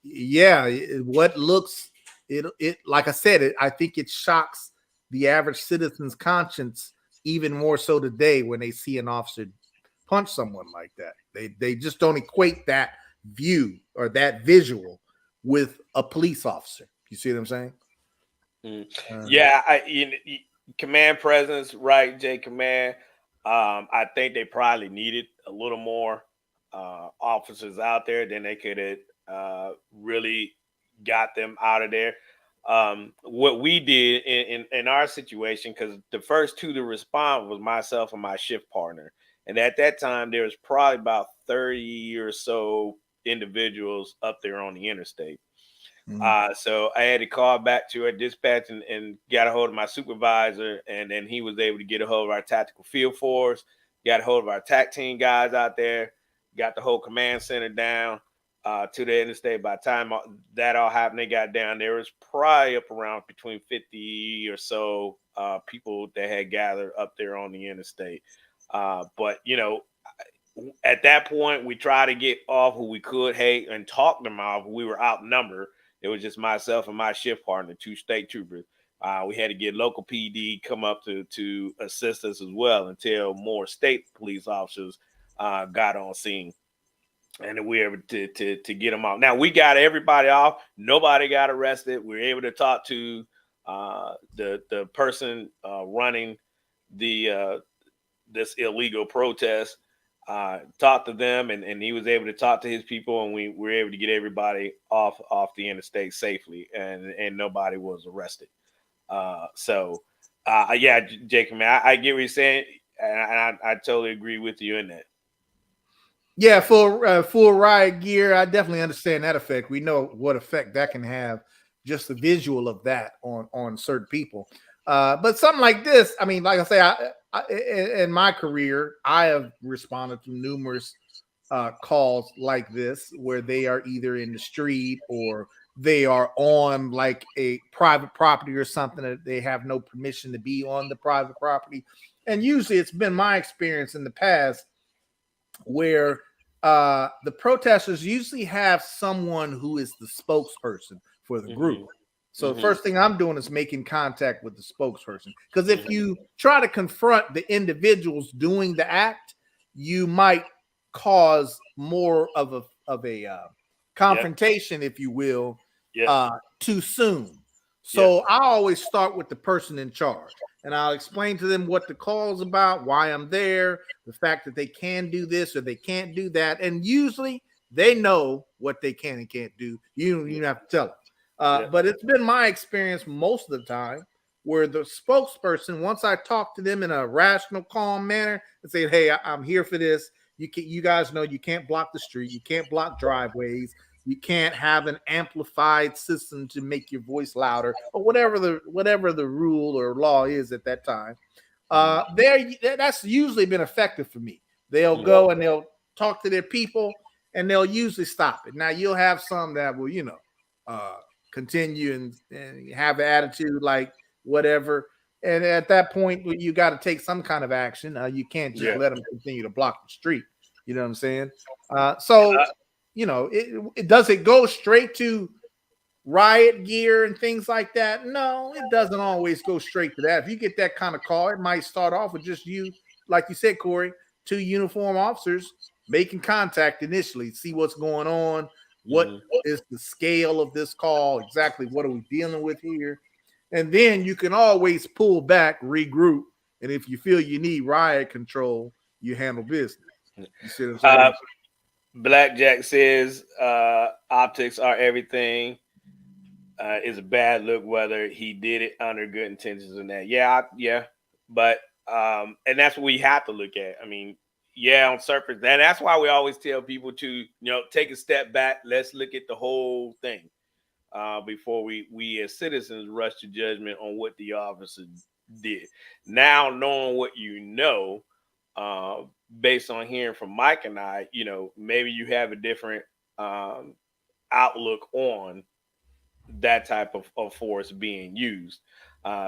Yeah, what looks it like I said, I think it shocks the average citizen's conscience even more so today when they see an officer punch someone like that. They just don't equate that view or that visual with a police officer. You see what I'm saying?
Yeah, command presence, right, J Command. I think they probably needed a little more officers out there, then they could have really got them out of there. What we did in our situation, because the first two to respond was myself and my shift partner, and at that time there was probably about 30 or so individuals up there on the interstate. So I had to call back to our dispatch and got a hold of my supervisor, and then he was able to get a hold of our tactical field force, got a hold of our TAC team guys out there, got the whole command center down. to the interstate. By the time that all happened, they got down. There was probably up around between 50 or so people that had gathered up there on the interstate. But at that point, we tried to get off who we could, hey, and talk them off. We were outnumbered. It was just myself and my shift partner, 2 state troopers. We had to get local PD come up to assist us as well until more state police officers got on scene, and then we were able to get them out. Now we got everybody off. Nobody got arrested. We were able to talk to the person running the this illegal protest. Talked to them, and he was able to talk to his people, and we were able to get everybody off the interstate safely, and nobody was arrested. Yeah, Jacob, man, I get what you're saying, and I totally agree with you in that.
Yeah, full riot gear. I definitely understand that effect. We know what effect that can have, just the visual of that on certain people. But something like this, I mean, like I say, in my career, I have responded to numerous calls like this where they are either in the street or they are on like a private property or something that they have no permission to be on the private property. And usually it's been my experience in the past where the protesters usually have someone who is the spokesperson for the group. So the first thing I'm doing is making contact with the spokesperson, because if you try to confront the individuals doing the act, you might cause more of a confrontation, if you will, too soon. So I always start with the person in charge, and I'll explain to them what the call is about, why I'm there, the fact that they can do this or they can't do that. And usually they know what they can and can't do. You don't have to tell them. But it's been my experience most of the time where the spokesperson, once I talk to them in a rational, calm manner and say, hey, I'm here for this. You guys know you can't block the street. You can't block driveways. You can't have an amplified system to make your voice louder, or whatever the rule or law is at that time. That's usually been effective for me. They'll go and they'll talk to their people, and they'll usually stop it. Now you'll have some that will, continue and have an attitude like whatever. And at that point, you got to take some kind of action. You can't just let them continue to block the street. You know what I'm saying? It does it go straight to riot gear and things like that? No, it doesn't always go straight to that. If you get that kind of call, it might start off with just you, like you said, Corey, 2 uniformed officers making contact initially, see what's going on, what is the scale of this call, exactly what are we dealing with here, and then you can always pull back, regroup, and if you feel you need riot control, you handle business. You see what I'm saying?
Blackjack says optics are everything. Is a bad look whether he did it under good intentions or that. But and that's what we have to look at. I mean, on surface, and that's why we always tell people to take a step back. Let's look at the whole thing before we as citizens rush to judgment on what the officer did. Now, knowing what based on hearing from Mike and I, maybe you have a different outlook on that type of force being used.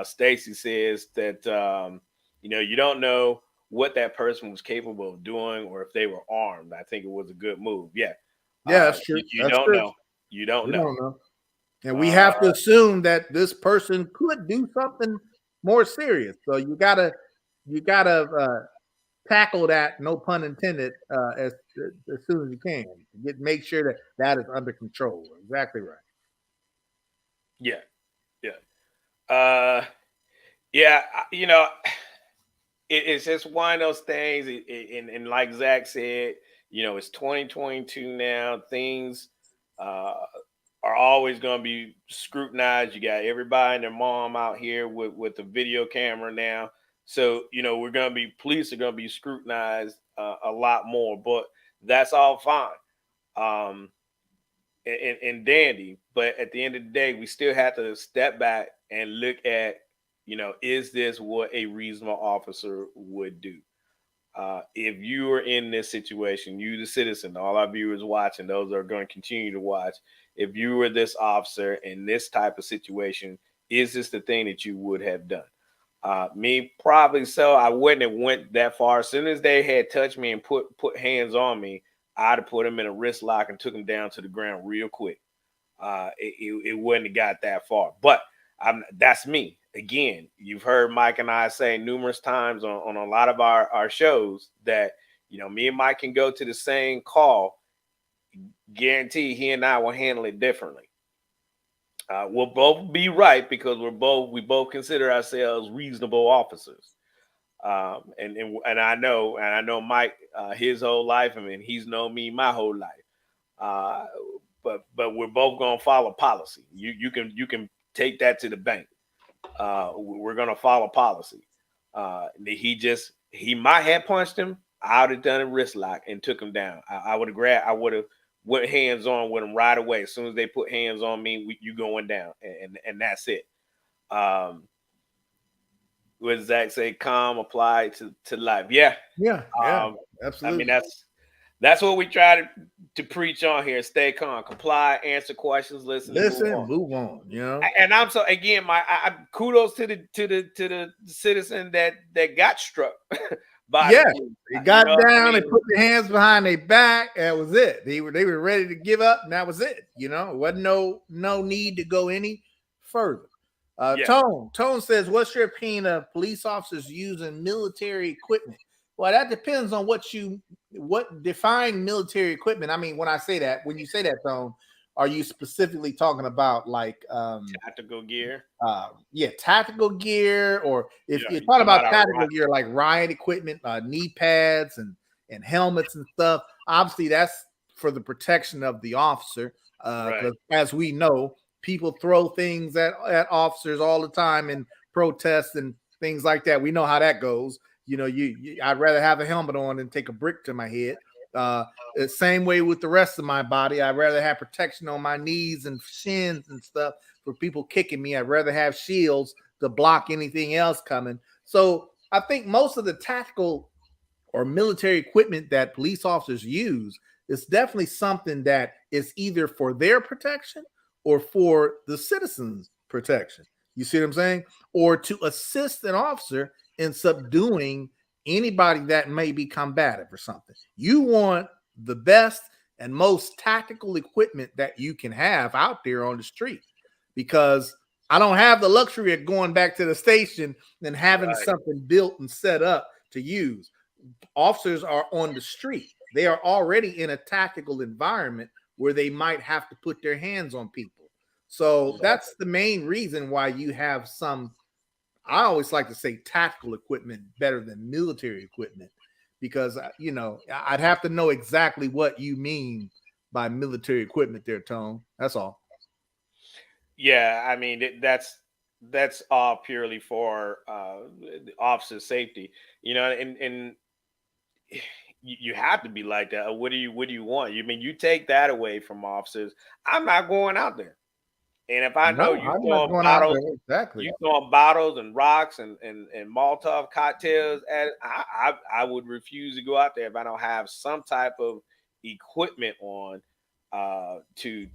Stacy says that you don't know what that person was capable of doing or if they were armed. I think it was a good move.
That's true.
You don't know. You don't know.
And we have to assume that this person could do something more serious. So you gotta tackle that, no pun intended, as soon as you can. Make sure that is under control. Exactly right.
It's just one of those things. And like Zach said, it's 2022 now. Things are always going to be scrutinized. You got everybody and their mom out here with the video camera now. So, police are going to be scrutinized a lot more, but that's all fine. And dandy. But at the end of the day, we still have to step back and look at, is this what a reasonable officer would do? if you are in this situation, you the citizen, all our viewers watching, those are going to continue to watch. If you were this officer in this type of situation, is this the thing that you would have done? Me, probably so. I wouldn't have went that far. As soon as they had touched me and put hands on me, I'd have put them in a wrist lock and took them down to the ground real quick. It wouldn't have got that far. But that's me. Again, you've heard Mike and I say numerous times on a lot of our shows that, me and Mike can go to the same call. Guarantee he and I will handle it differently. We'll both be right because we both consider ourselves reasonable officers. And I know Mike his whole life. I mean, he's known me my whole life. But we're both gonna follow policy. You can take that to the bank. We're gonna follow policy. He might have punched him. I would have done a wrist lock and took him down. I would have went hands on with him right away. As soon as they put hands on me, you going down, and that's it. What does Zach say? Calm, apply to life. Yeah,
absolutely.
I mean, that's what we try to preach on here. Stay calm, comply, answer questions, listen,
move on.
And I'm so again, I kudos to the citizen that got struck.
They got down and put their hands behind their back. That was it. They were ready to give up, and that was it. It wasn't no need to go any further. Tone says, "What's your opinion of police officers using military equipment?" Well, that depends on what define military equipment. I mean, when you say that, Tone, are you specifically talking about like
tactical gear?
Tactical gear, or if you're talking about tactical gear like riot equipment, knee pads and helmets and stuff, obviously that's for the protection of the officer. Because as we know, people throw things at officers all the time in protests and things like that. We know how that goes. I'd rather have a helmet on than take a brick to my head. The same way with the rest of my body. I'd rather have protection on my knees and shins and stuff for people kicking me. I'd rather have shields to block anything else coming. So I think most of the tactical or military equipment that police officers use is definitely something that is either for their protection or for the citizens' protection. You see what I'm saying? Or to assist an officer in subduing anybody that may be combative or something. You want the best and most tactical equipment that you can have out there on the street, because I don't have the luxury of going back to the station and having something built and set up to use. Officers are on the street. They are already in a tactical environment where they might have to put their hands on people. So that's the main reason why you have some, I always like to say tactical equipment better than military equipment, because, I'd have to know exactly what you mean by military equipment there, Tone. That's all.
Yeah, I mean, that's all purely for the officer safety, and you have to be like that. What do you want? You mean you take that away from officers? I'm not going out there. And if I know you throwing bottles and rocks and Molotov cocktails at it, I would refuse to go out there if I don't have some type of equipment on to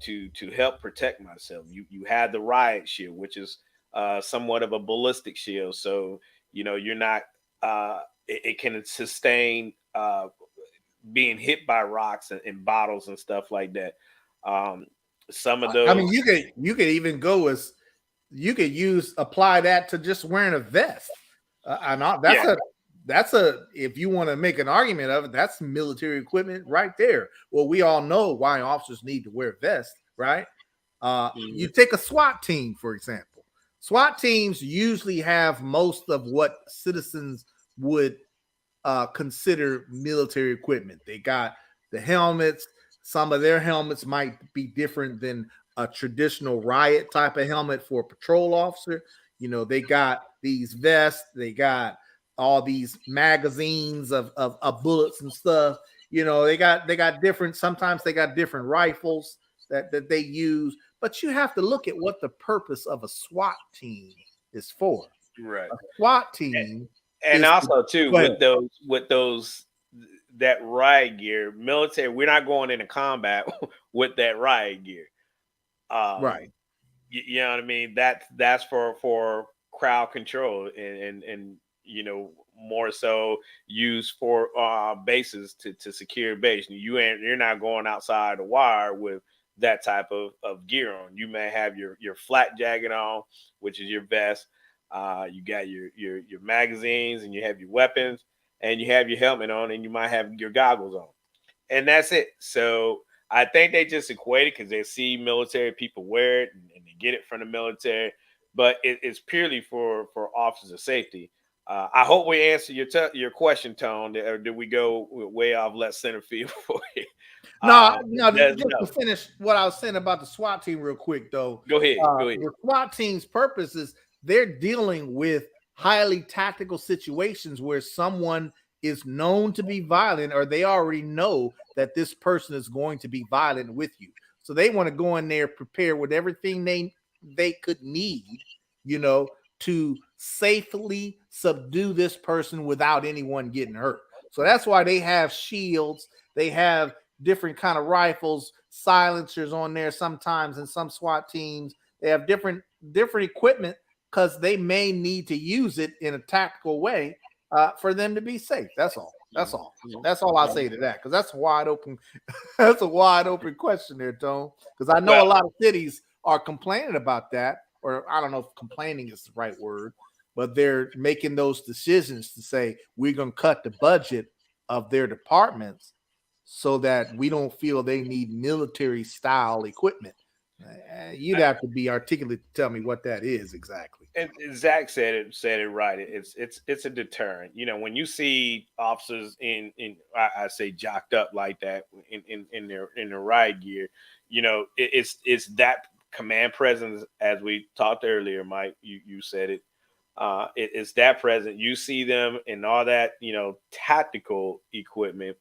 help protect myself. You had the riot shield, which is somewhat of a ballistic shield, so you're not it can sustain being hit by rocks and bottles and stuff like that. Some of those,
I mean, you could even go as you could apply that to just wearing a vest. That's if you want to make an argument of it, that's military equipment right there. Well, we all know why officers need to wear vests, right? You take a SWAT team, for example. SWAT teams usually have most of what citizens would consider military equipment. They got the helmets. Some of their helmets might be different than a traditional riot type of helmet for a patrol officer. They got these vests. They got all these magazines of bullets and stuff. They got different. Sometimes they got different rifles that they use. But you have to look at what the purpose of a SWAT team is for.
Right.
A SWAT team
And
is
also too
go ahead.
with those that riot gear, military, we're not going into combat with that riot gear.
Right.
You know what I mean? That's for crowd control and more so used for bases to secure base. You're not going outside the wire with that type of gear on. You may have your flat jacket on, which is your vest. You got your magazines and you have your weapons and you have your helmet on and you might have your goggles on and that's it. So I think they just equate it because they see military people wear it and they get it from the military, but it's purely for officers of safety. I hope we answer your question, Tone. Or did we go way off left center field for you?
No, no,
There's
just to
no.
finish what I was saying about the SWAT team real quick though.
Go ahead. Go ahead.
The SWAT team's purpose is they're dealing with highly tactical situations where someone is known to be violent or they already know that this person is going to be violent with you. So they want to go in there prepared with everything they could need, you know, to safely subdue this person without anyone getting hurt. So that's why they have shields, they have different kind of rifles, silencers on there sometimes in some SWAT teams. They have different equipment because they may need to use it in a tactical way for them to be safe. That's all. That's all. That's all I say to that because that's wide open. That's a wide open question there, Tone. Because I know
Well,
a lot of cities are complaining about that, or I don't know if complaining is the right word, but they're making those decisions to say we're going to cut the budget of their departments so that we don't feel they need military style equipment. You'd have to be articulate to tell me what that is exactly.
and Zach said it right. It's a deterrent. When you see officers I say jocked up like that in their riot gear, it's that command presence as we talked earlier, Mike. You said it. It's that present. You see them in all that tactical equipment.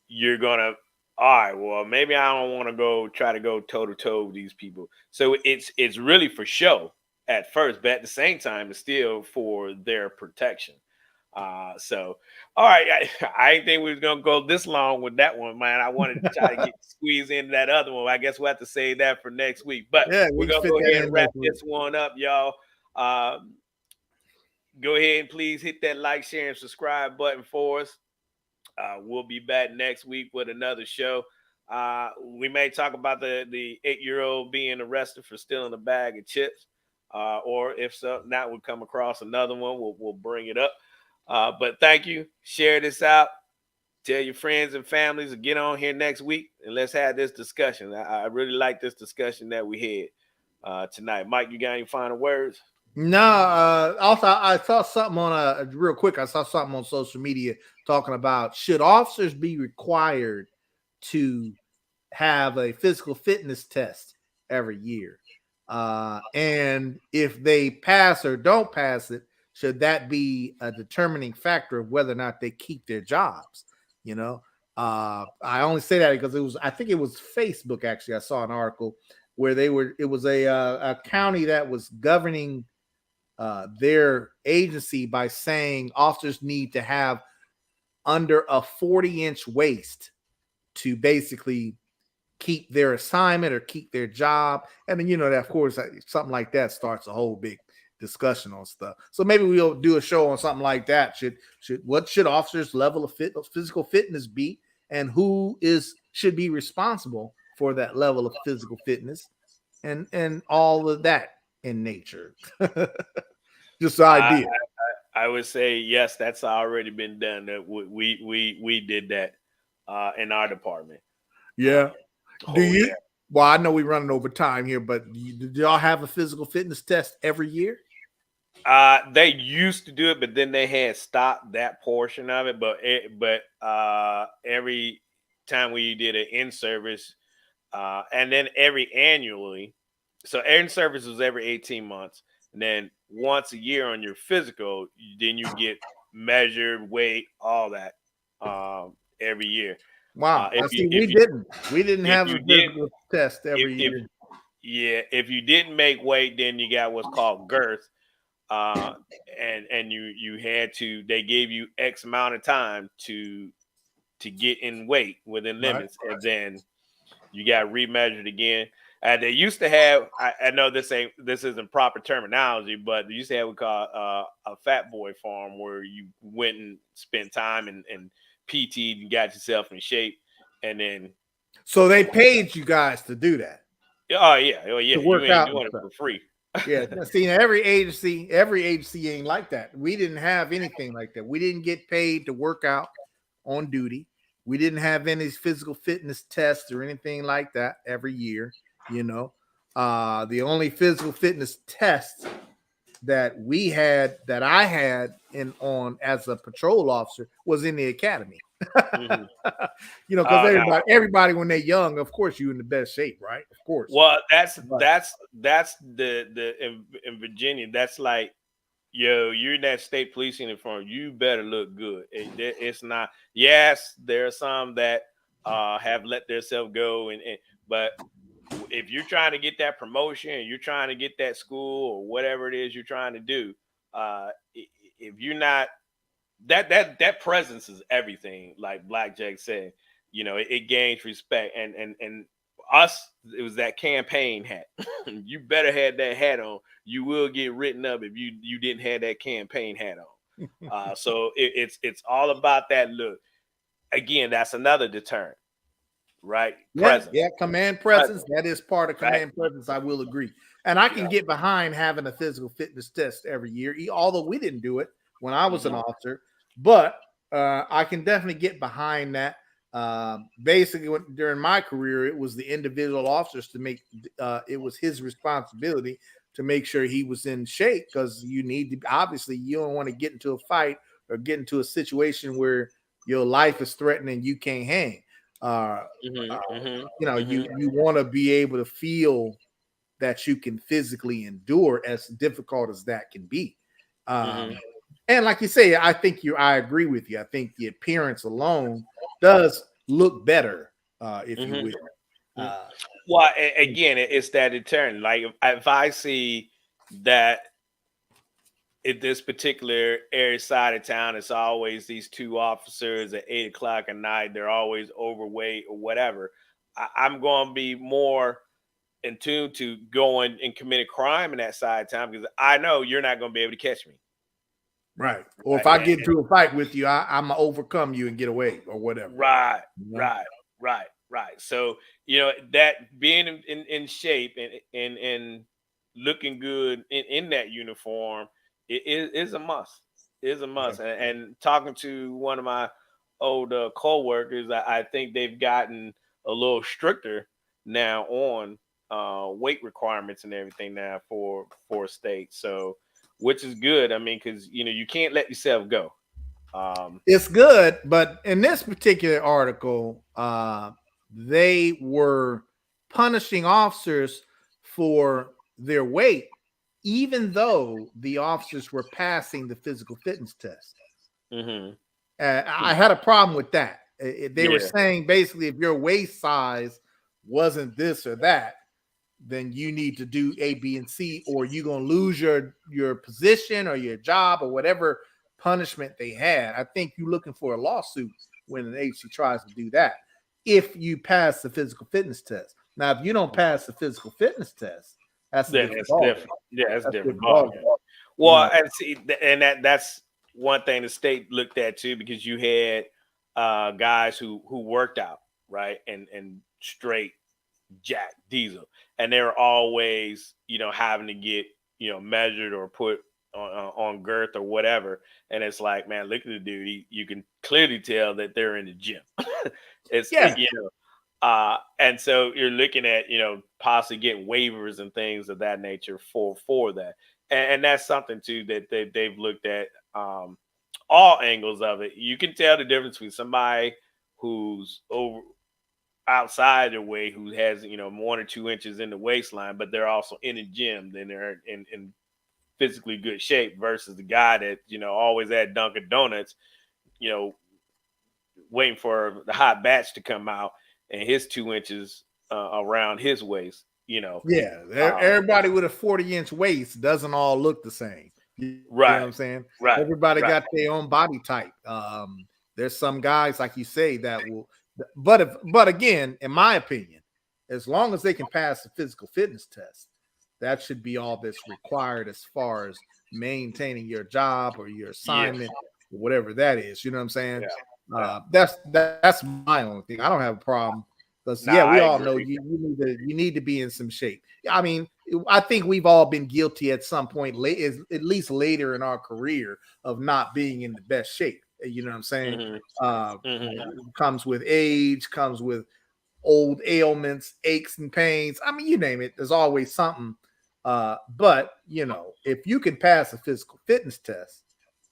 You're gonna all right. Well, maybe I don't want to try to go toe to toe with these people. So it's really for show at first, but at the same time, it's still for their protection. So all right, I didn't think we was gonna go this long with that one, man. I wanted to try to get squeeze into that other one. I guess we'll have to save that for next week. But
Yeah,
we're
we can
gonna
fit
go
that
ahead
in
and wrap
next week.
this one up, y'all. Go ahead and please hit that like, share, and subscribe button for us. We'll be back next week with another show. We may talk about the 8-year-old being arrested for stealing a bag of chips, or if so, not, we'll come across another one. We'll bring it up. But thank you. Share this out. Tell your friends and families to get on here next week and let's have this discussion. I really like this discussion that we had tonight. Mike, you got any final words?
No, also I saw something on real quick. I saw something on social media talking about should officers be required to have a physical fitness test every year, and if they pass or don't pass it, should that be a determining factor of whether or not they keep their jobs? You know, I only say that because I think it was Facebook actually. I saw an article where it was a county that was governing their agency by saying officers need to have under a 40-inch waist to basically keep their assignment or keep their job. And then, that of course, something like that starts a whole big discussion on stuff. So maybe we'll do a show on something like that. What should officers' level of physical fitness be, and who should be responsible for that level of physical fitness, and all of that in nature. Just the idea.
I would say yes. That's already been done. We did that in our department.
Yeah. Do you?
Yeah.
Well, I know we're running over time here, but do y'all have a physical fitness test every year?
They used to do it, but then they had stopped that portion of it. But every time we did an in service, and then every annually, so in service was every 18 months, and then once a year on your physical, then you get measured, weight, all that every year.
Wow.
If you
We didn't
if
have a
you did
physical test every
if
year.
yeah, if you didn't make weight, then you got what's called girth. and you had to. They gave you X amount of time to get in weight within
Right.
limits, and then you got remeasured again. They used to have. I know this isn't proper terminology, but they used to have what we call a fat boy farm, where you went and spent time and PT'd and got yourself in shape, and then
So they paid you guys to do that,
oh yeah,
to
you
work
ain't
out and
doing it
stuff.
for free.
Yeah, see, every agency ain't like that. We didn't have anything like that. We didn't get paid to work out on duty. We didn't have any physical fitness tests or anything like that every year. You know, the only physical fitness test that I had in on as a patrol officer was in the academy.
Mm-hmm.
You know, because
Now,
everybody when they're young, of course, you in the best shape, right? Of course.
well,
But
that's the in Virginia. That's like, yo, you're in that state police uniform. You better look good. It's not. Yes, there are some that have let themselves go, but if you're trying to get that promotion, you're trying to get that school or whatever it is you're trying to do, if you're not that presence is everything. Like Blackjack said, it gains respect, and us, it was that campaign hat. You better have that hat on. You will get written up if you didn't have that campaign hat on. So it's all about that look. Again, that's another deterrent, right? Presence,
yeah, command presence.
presence,
That is part of
right?
command presence. I will agree, and I can
Yeah.
get behind having a physical fitness test every year, although we didn't do it when I was an
Mhm.
officer. But I can definitely get behind that. Basically, during my career, it was the individual officers to make. It was his responsibility to make sure he was in shape, because you need to. Obviously, you don't want to get into a fight or get into a situation where your life is threatened and you can't hang. Uh,
Mhm. Mhm.
you know,
Mhm.
you want to be able to feel that you can physically endure, as difficult as that can be. um
Mhm.
and like you say, I agree with you. I think the appearance alone does look better, if you
Mhm.
will.
Mhm.
uh
Well, again, it's that deterrent. Like if I see that in this particular area side of town, it's always these two officers at 8 o'clock at night. They're always overweight or whatever. I'm going to be more in tune to going and commit a crime in that side of town, because I know you're not going to be able to catch me.
right, or if
Right.
I get into a fight with you, I'm gonna overcome you and get away or whatever,
Right,
you know?
right, right. So that being in shape and looking good in that uniform is a must. Is a
Yeah.
must. And talking to one of my old co-workers, I think they've gotten a little stricter now on weight requirements and everything now for states. So which is good. I mean, because you can't let yourself go.
It's good, but in this particular article, they were punishing officers for their weight, even though the officers were passing the physical fitness test.
hmm
I had a problem with that. They were
Yeah.
saying basically, if your waist size wasn't this or that, then you need to do A, B, and C, or you're gonna lose your position or your job or whatever punishment they had. I think you're looking for a lawsuit when an agency tries to do that, if you pass the physical fitness test. Now, if you don't pass the physical fitness test, that's a
Then
different
it's
ballgame.
different. Yeah, it's a
That's a
different
different ballgame.
ballgame.
You
Well,
know,
and see, and that's one thing the state looked at too, because you had guys who worked out, right, and straight jack diesel, and they were always having to get measured or put on girth or whatever. And it's like, man, look at the dude. You can clearly tell that they're in the gym. it's
yeah,
and so you're looking at possibly getting waivers and things of that nature for that, and that's something too that they've looked at, all angles of it. You can tell the difference between somebody who's over outside their weight, who has 1 or 2 inches in the waistline, but they're also in the gym, then they're in physically good shape, versus the guy that always at Dunkin' Donuts, you know waiting for the hot batch to come out, and his 2 inches around his waist.
yeah.
Uh,
Everybody with a 40-inch waist doesn't all look the same. You know what I'm
Right.
saying?
Right.
Everybody
Right.
got their own body type. There's some guys, like you say, that will, but again, in my opinion, as long as they can pass the physical fitness test, that should be all that's required as far as maintaining your job or your
Yeah.
assignment, whatever that is. You know what I'm saying?
Yeah. Yeah.
That's my only thing. I don't have a problem because
Nah,
we
I
all know
agree.
you need to be in some shape. I mean, I think we've all been guilty at some point, at least later in our career, of not being in the best shape. You know what I'm saying? Comes with age, comes with old ailments, aches and pains. I mean, you name it. There's always something. But if you can pass a physical fitness test,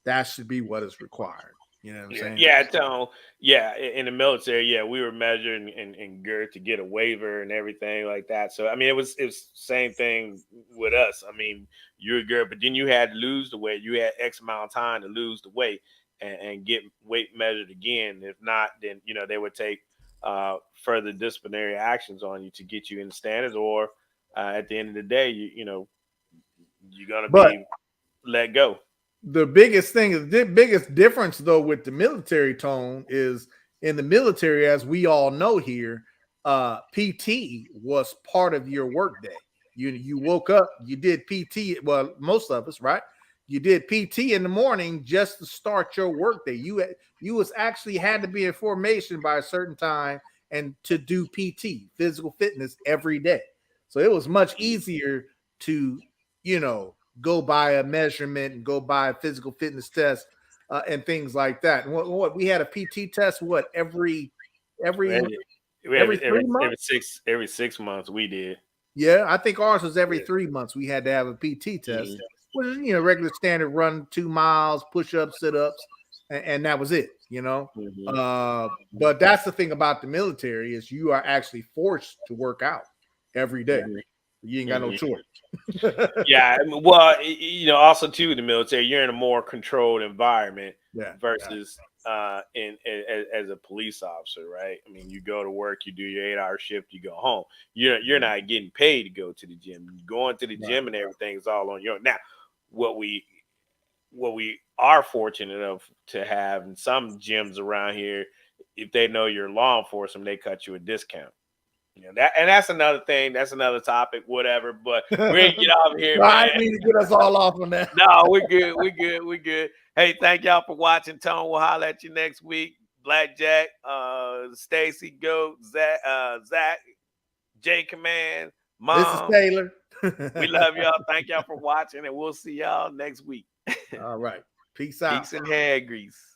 that should be what is required. You know what I'm
Yeah,
saying?
yeah, in the military, yeah, we were measured and good to get a waiver and everything like that. So I mean, it was same thing with us. I mean, you're good, but then you had to lose the weight. You had X amount of time to lose the weight and get weight measured again. If not, then they would take further disciplinary actions on you to get you in the standards, or at the end of the day, you're gonna
But
be let go.
the biggest thing, the biggest difference though with the military tone is in the military, as we all know here, PT was part of your workday. You woke up, you did PT. Well, most of us, right? You did PT in the morning just to start your workday. You was actually had to be in formation by a certain time and to do PT, physical fitness, every day. So it was much easier to, go by a measurement and go by a physical fitness test and things like that. And what we had a PT test, what every
Every,
every
every,
three
every,
months?
every 6 months we did.
Yeah, I think ours was every
Yeah.
3 months. We had to have a PT test,
Mhm.
which is regular standard run 2 miles, push ups, sit ups, and that was it.
Mhm.
But that's the thing about the military is you are actually forced to work out every day.
Mhm.
You ain't got no
Mhm.
choice.
Yeah, I mean, well, also too in the military, you're in a more controlled environment
Yeah, yeah,
versus as a police officer, right? I mean, you go to work, you do your 8-hour shift, you go home. You're
mhm,
not getting paid to go to the gym. Going to the
right.
gym and everything is all on your own. Now, what we what we are fortunate of to have in some gyms around here, if they know you're law enforcement, they cut you a discount. That's another thing. That's another topic, whatever. But we're gonna get off here,
No, I
man.
didn't mean to get us all off on that.
No, we're good. We're good. We're good. Hey, thank y'all for watching. Tone will holler at you next week. Blackjack, Stacy, Goat, Zach, J Command,
This is
Mom.
Taylor.
We love y'all. Thank y'all for watching, and we'll see y'all next week.
All right. Peace out.
Peace and hair grease.